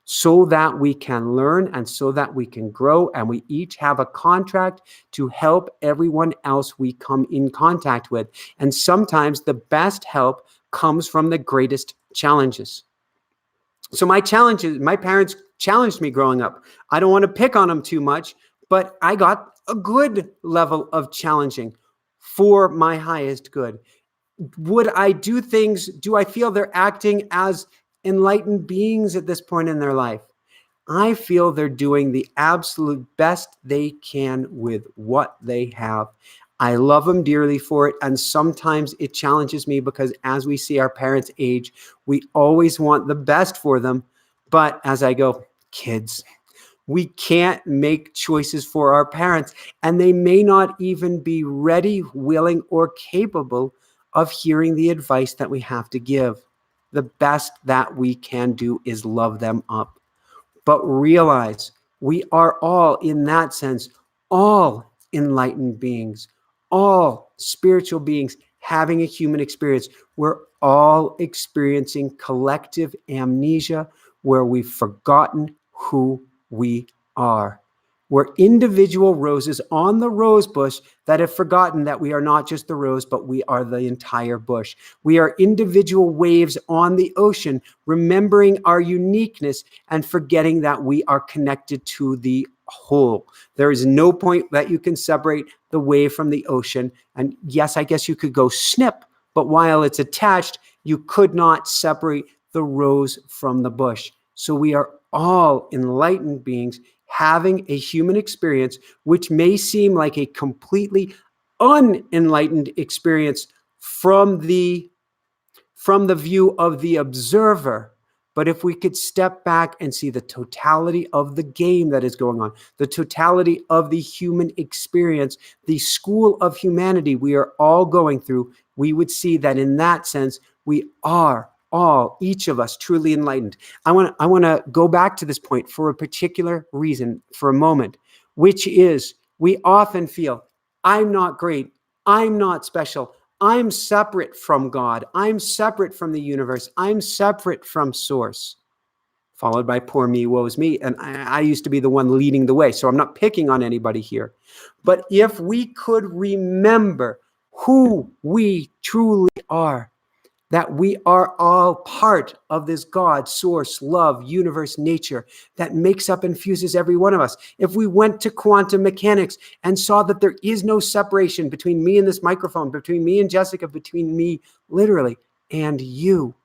so that we can learn and so that we can grow, and we each have a contract to help everyone else we come in contact with. And sometimes the best help comes from the greatest challenges. So my parents challenged me growing up. I don't want to pick on them too much, but I got a good level of challenging for my highest good. Would I do things? Do I feel they're acting as enlightened beings at this point in their life? I feel they're doing the absolute best they can with what they have. I love them dearly for it. And sometimes it challenges me because as we see our parents age, we always want the best for them. But as I go, kids, we can't make choices for our parents, and they may not even be ready, willing, or capable of hearing the advice that we have to give. The best that we can do is love them up. But realize we are all, in that sense, all enlightened beings, all spiritual beings having a human experience. We're all experiencing collective amnesia where we've forgotten who we are. We're individual roses on the rose bush that have forgotten that we are not just the rose, but we are the entire bush. We are individual waves on the ocean, remembering our uniqueness and forgetting that we are connected to the whole. There is no point that you can separate the wave from the ocean. And yes, I guess you could go snip, but while it's attached, you could not separate the rose from the bush. So we are all enlightened beings having a human experience, which may seem like a completely unenlightened experience from the view of the observer. But if we could step back and see the totality of the game that is going on, the totality of the human experience, the school of humanity we are all going through, we would see that in that sense, we are all, each of us, truly enlightened. I want to go back to this point for a particular reason for a moment, which is we often feel, I'm not great, I'm not special, I'm separate from God. I'm separate from the universe. I'm separate from source. Followed by poor me, woe is me. And I used to be the one leading the way. So I'm not picking on anybody here. But if we could remember who we truly are, that we are all part of this God, source, love, universe, nature that makes up and fuses every one of us. If we went to quantum mechanics and saw that there is no separation between me and this microphone, between me and Jessica, between me, literally, and you,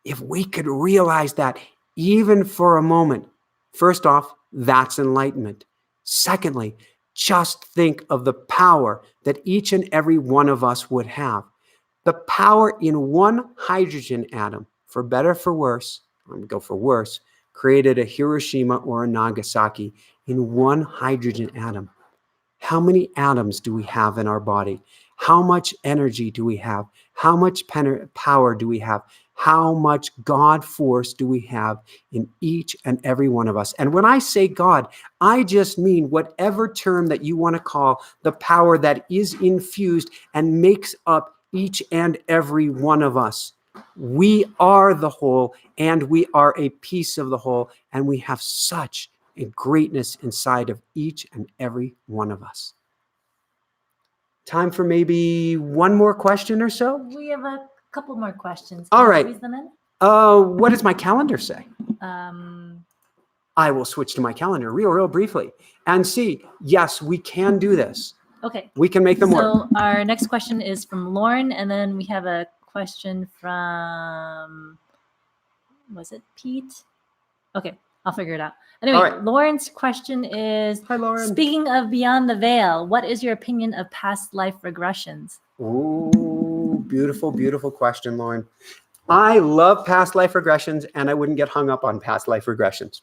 if we could realize that even for a moment, first off, that's enlightenment. Secondly, just think of the power that each and every one of us would have. The power in one hydrogen atom, for better, for worse, I'm going to go for worse, created a Hiroshima or a Nagasaki in one hydrogen atom. How many atoms do we have in our body? How much energy do we have? How much power do we have? How much God force do we have in each and every one of us? And when I say God, I just mean whatever term that you want to call the power that is infused and makes up each and every one of us. We are the whole, and we are a piece of the whole, and we have such a greatness inside of each and every one of us. Time for maybe one more question or so? We have a couple more questions. All right. Squeeze them in? What does my calendar say? I will switch to my calendar real briefly and see, yes, we can do this. Okay. We can make them work. So our next question is from Lauren, and then we have a question from, was it Pete? Okay, I'll figure it out. Anyway, right. Lauren's question is, hi, Lauren. Speaking of beyond the veil, what is your opinion of past life regressions? Ooh, beautiful, beautiful question, Lauren. I love past life regressions, and I wouldn't get hung up on past life regressions.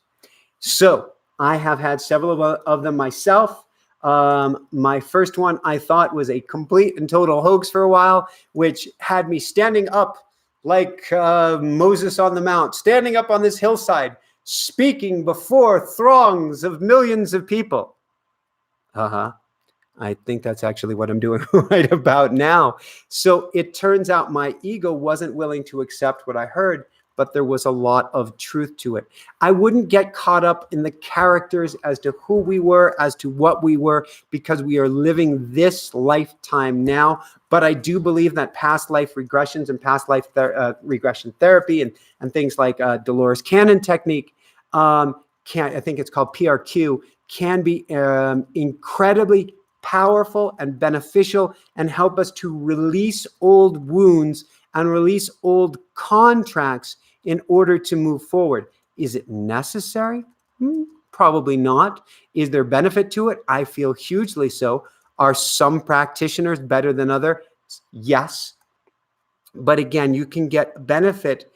So I have had several of them myself. My first one I thought was a complete and total hoax for a while, which had me standing up like Moses on the Mount, standing up on this hillside, speaking before throngs of millions of people. I think that's actually what I'm doing right about now. So it turns out my ego wasn't willing to accept what I heard, but there was a lot of truth to it. I wouldn't get caught up in the characters as to who we were, as to what we were, because we are living this lifetime now. But I do believe that past life regressions and past life regression therapy and things like Dolores Cannon technique, I think it's called PRQ, can be incredibly powerful and beneficial and help us to release old wounds and release old contracts in order to move forward. Is it necessary? Probably not. Is there benefit to it? I feel hugely so. Are some practitioners better than others? Yes. But again, you can get benefit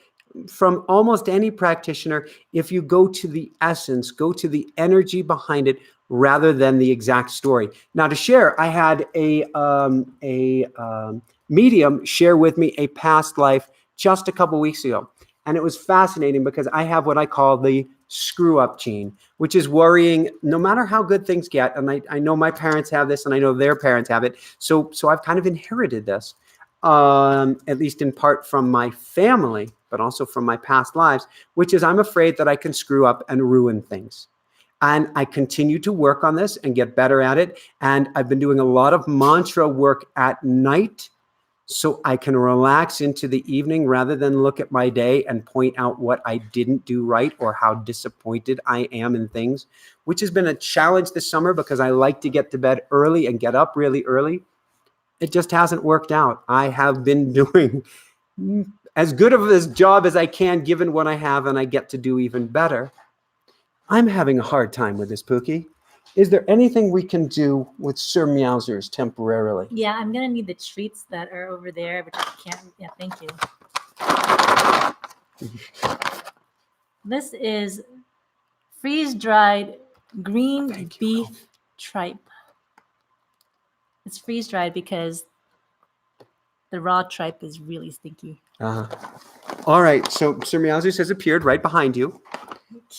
from almost any practitioner if you go to the essence, go to the energy behind it rather than the exact story. Now, to share, I had a medium share with me a past life just a couple weeks ago. And it was fascinating because I have what I call the screw up gene, which is worrying no matter how good things get. And I know my parents have this and I know their parents have it. So I've kind of inherited this, at least in part from my family, but also from my past lives, which is I'm afraid that I can screw up and ruin things. And I continue to work on this and get better at it. And I've been doing a lot of mantra work at night so I can relax into the evening rather than look at my day and point out what I didn't do right or how disappointed I am in things, which has been a challenge this summer because I like to get to bed early and get up really early. It just hasn't worked out. I have been doing as good of a job as I can given what I have, and I get to do even better. I'm having a hard time with this, Pookie. is there anything we can do with Sir Meowsers temporarily? Yeah, I'm going to need the treats that are over there, which I can't. Yeah, thank you. This is freeze-dried green beef tripe. It's freeze-dried because the raw tripe is really stinky. All right, so Sir Meowsers has appeared right behind you.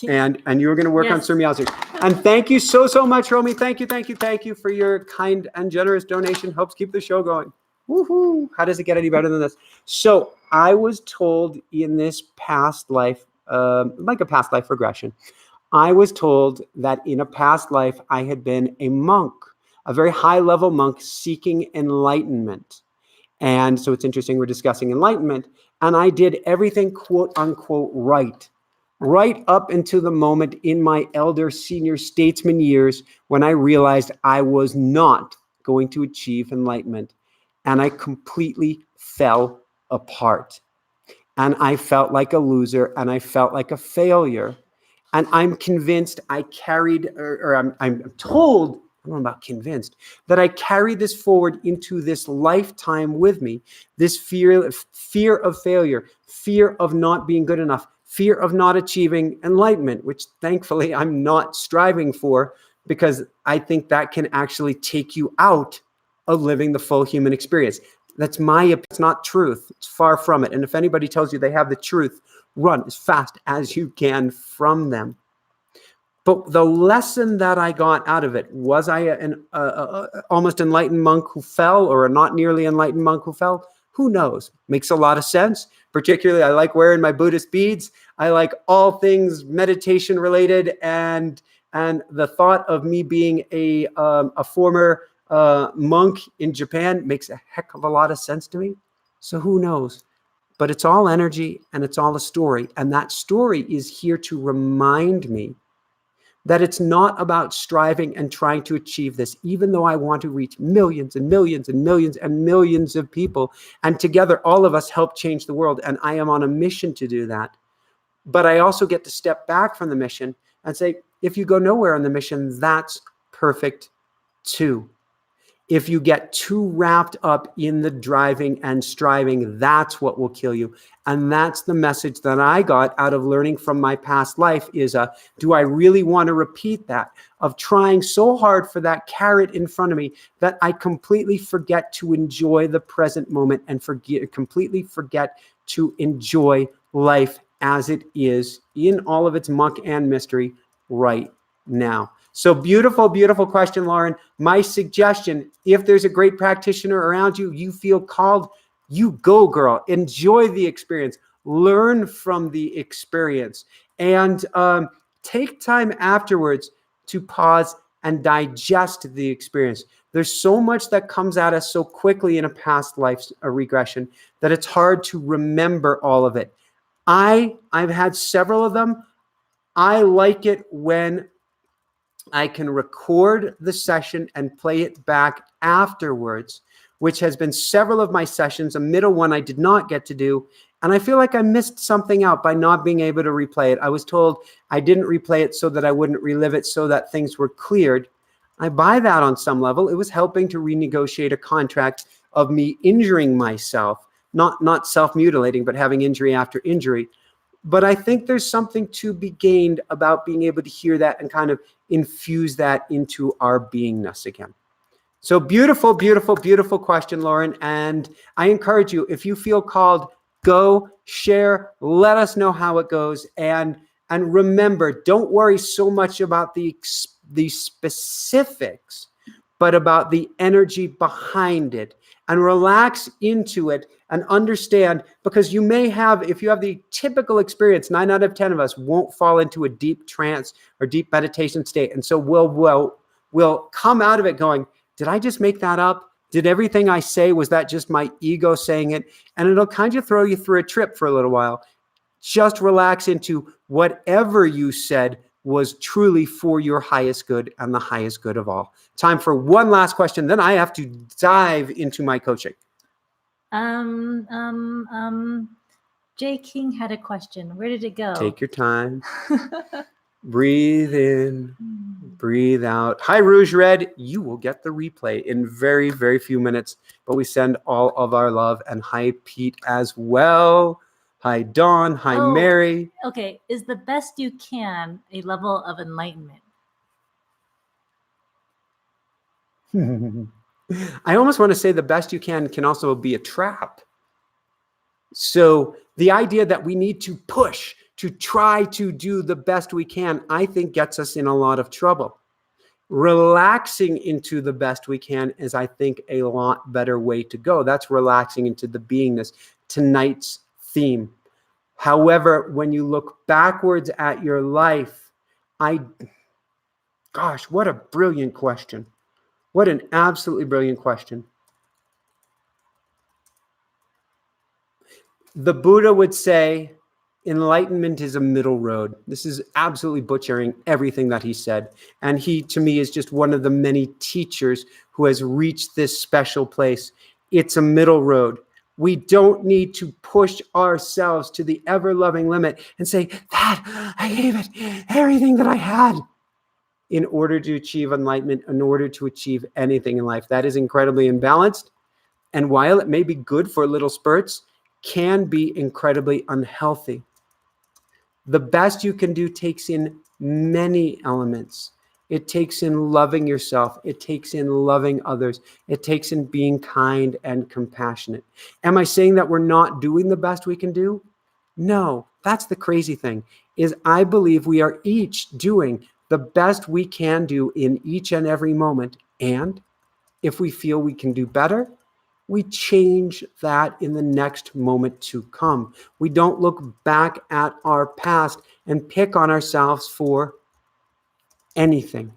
And you were going to work on Sir Meowsers. And thank you so much, Romy. Thank you for your kind and generous donation. Helps keep the show going. Woohoo! How does it get any better than this? So I was told in this past life, like a past life regression, I was told that in a past life I had been a monk, a very high level monk seeking enlightenment. And so it's interesting, we're discussing enlightenment. And I did everything, quote unquote, right up until the moment in my elder senior statesman years when I realized I was not going to achieve enlightenment. And I completely fell apart. And I felt like a loser and I felt like a failure. And I'm convinced I carried, or I'm told, I don't know about convinced, that I carried this forward into this lifetime with me. This fear of failure, fear of not being good enough, fear of not achieving enlightenment, which thankfully I'm not striving for, because I think that can actually take you out of living the full human experience. That's it's not truth. It's far from it. And if anybody tells you they have the truth, run as fast as you can from them. But the lesson that I got out of it, was I an almost enlightened monk who fell, or a not nearly enlightened monk who fell? Who knows? Makes a lot of sense. Particularly, I like wearing my Buddhist beads. I like all things meditation related, and the thought of me being a former monk in Japan makes a heck of a lot of sense to me. So who knows? But it's all energy and it's all a story. And that story is here to remind me that it's not about striving and trying to achieve this, even though I want to reach millions and millions and millions and millions of people. And together, all of us help change the world. And I am on a mission to do that. But I also get to step back from the mission and say, if you go nowhere on the mission, that's perfect too. If you get too wrapped up in the driving and striving, that's what will kill you. And that's the message that I got out of learning from my past life is, do I really want to repeat that? Of trying so hard for that carrot in front of me that I completely forget to enjoy the present moment and completely forget to enjoy life as it is in all of its muck and mystery right now. So beautiful, beautiful question, Lauren. My suggestion, if there's a great practitioner around you, you feel called, you go, girl. Enjoy the experience. Learn from the experience. And take time afterwards to pause and digest the experience. There's so much that comes at us so quickly in a past life regression that it's hard to remember all of it. I've had several of them. I like it when I can record the session and play it back afterwards, which has been several of my sessions. A middle one I did not get to do. And I feel like I missed something out by not being able to replay it. I was told I didn't replay it so that I wouldn't relive it, so that things were cleared. I buy that on some level. It was helping to renegotiate a contract of me injuring myself, not self-mutilating, but having injury after injury. But I think there's something to be gained about being able to hear that and kind of infuse that into our beingness again. So beautiful, beautiful, beautiful question, Lauren. And I encourage you, if you feel called, go, share, let us know how it goes. And remember, don't worry so much about the specifics, but about the energy behind it. And relax into it and understand, because you may have, if you have the typical experience, 9 out of 10 of us won't fall into a deep trance or deep meditation state. And so we'll come out of it going, did I just make that up? Did everything I say, was that just my ego saying it? And it'll kind of throw you through a trip for a little while. Just relax into whatever you said was truly for your highest good and the highest good of all. Time for one last question. Then I have to dive into my coaching. Jay King had a question. Where did it go? Take your time. Breathe in. Breathe out. Hi, Rouge Red. You will get the replay in very, very few minutes. But we send all of our love. And hi, Pete, as well. Hi, Dawn. Hi, Mary. Okay. Is the best you can a level of enlightenment? I almost want to say the best you can also be a trap. So the idea that we need to push to try to do the best we can, I think gets us in a lot of trouble. Relaxing into the best we can is, I think, a lot better way to go. That's relaxing into the beingness, tonight's theme. However, when you look backwards at your life, gosh, what a brilliant question. What an absolutely brilliant question. The Buddha would say, enlightenment is a middle road. This is absolutely butchering everything that he said. And he, to me, is just one of the many teachers who has reached this special place. It's a middle road. We don't need to push ourselves to the ever-loving limit and say, that, I gave it everything that I had, in order to achieve enlightenment, in order to achieve anything in life. That is incredibly imbalanced. And while it may be good for little spurts, can be incredibly unhealthy. The best you can do takes in many elements. It takes in loving yourself. It takes in loving others. It takes in being kind and compassionate. Am I saying that we're not doing the best we can do? No, that's the crazy thing, is I believe we are each doing the best we can do in each and every moment. And if we feel we can do better, we change that in the next moment to come. We don't look back at our past and pick on ourselves for anything,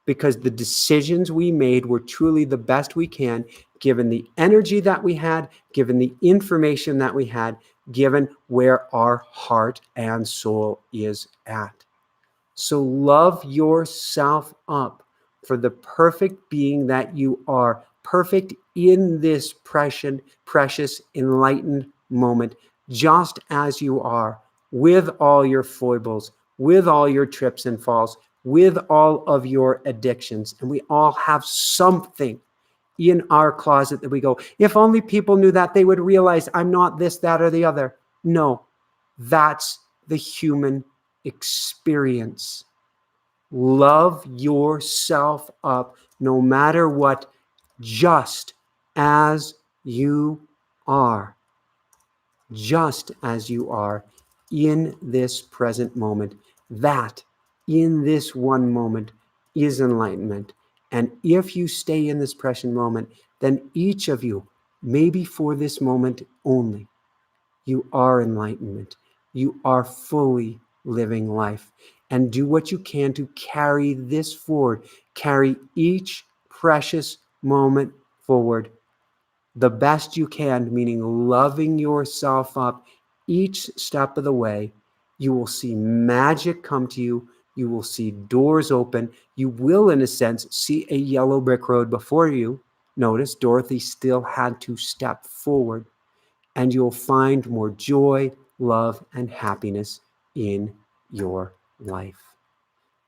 because the decisions we made were truly the best we can, given the energy that we had, given the information that we had, given where our heart and soul is at. So love yourself up for the perfect being that you are, perfect in this precious, enlightened moment, just as you are, with all your foibles, with all your trips and falls, with all of your addictions. And we all have something in our closet that we go, if only people knew that, they would realize I'm not this, that, or the other. No, that's the human experience. Love yourself up no matter what, just as you are. Just as you are in this present moment. That, in this one moment, is enlightenment. And if you stay in this present moment, then each of you, maybe for this moment only, you are enlightenment. You are fully living life. And do what you can to carry this forward. Carry each precious moment forward the best you can, meaning loving yourself up each step of the way. You will see magic come to you. You will see doors open. You will, in a sense, see a yellow brick road before you. Notice Dorothy still had to step forward. And you'll find more joy, love, and happiness in your life.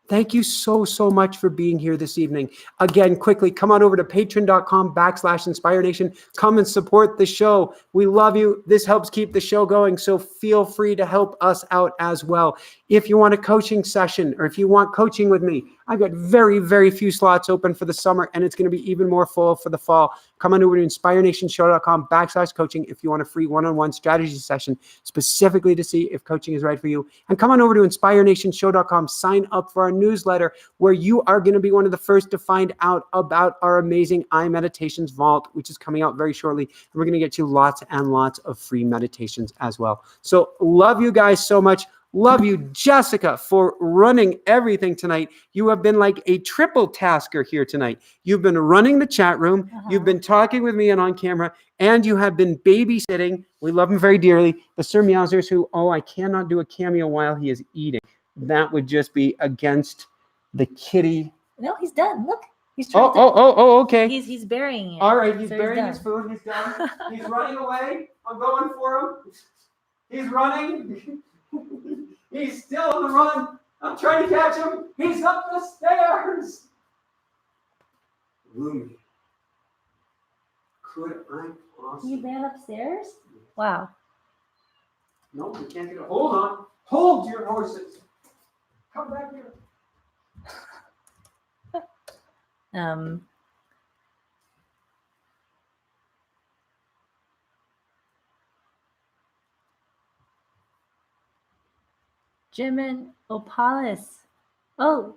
Thank you so much for being here this evening. Again, quickly, come on over to patreon.com/InspireNation. Come and support the show. We love you. This helps keep the show going, so feel free to help us out as well. If you want a coaching session, or if you want coaching with me, I've got very, very few slots open for the summer, and it's going to be even more full for the fall. Come on over to InspireNationShow.com/coaching if you want a free one-on-one strategy session specifically to see if coaching is right for you. And come on over to InspireNationShow.com. Sign up for our newsletter, where you are going to be one of the first to find out about our amazing iMeditations Vault, which is coming out very shortly. And we're going to get you lots and lots of free meditations as well. So love you guys so much. Love you, Jessica, for running everything tonight. You have been like a triple tasker here tonight. You've been running the chat room. You've been talking with me and on camera, and you have been babysitting. We love him very dearly. The Sir Meowsers, who, I cannot do a cameo while he is eating. That would just be against the kitty. No, he's done. Look, he's trying okay. He's burying it. All right, he's burying his food. He's done. He's running away. I'm going for him. He's running. He's still on the run. I'm trying to catch him. He's up the stairs. Lumi, could I possibly? He ran upstairs? Wow. No, we can't get a hold on. Hold your horses. Come back here. Jimin Opalis. Oh,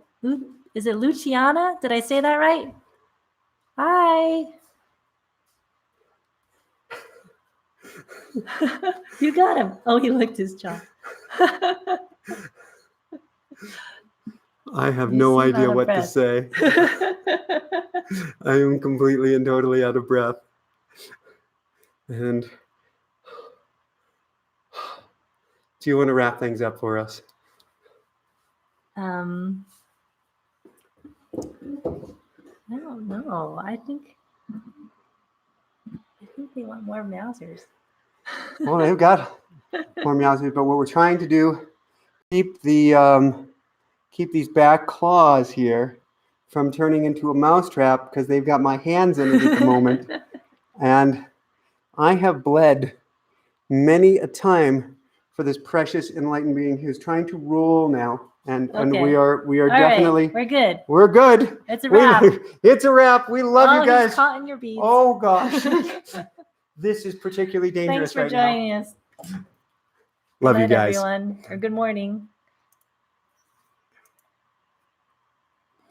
is it Luciana? Did I say that right? Hi. You got him. Oh, he licked his jaw. I have no idea what to say. I am completely and totally out of breath. And do you want to wrap things up for us? I don't know. I think they want more Mousers. Well, they've got more Mousers, but what we're trying to do, keep these back claws here from turning into a mousetrap because they've got my hands in it at the moment. And I have bled many a time for this precious enlightened being who's trying to rule now. And we are all definitely right, we're good. We're good. It's a wrap. It's a wrap. We love you guys. He's caught in your beads. Oh gosh. This is particularly dangerous right now. Thanks for joining us. Love you guys. Everyone, or good morning.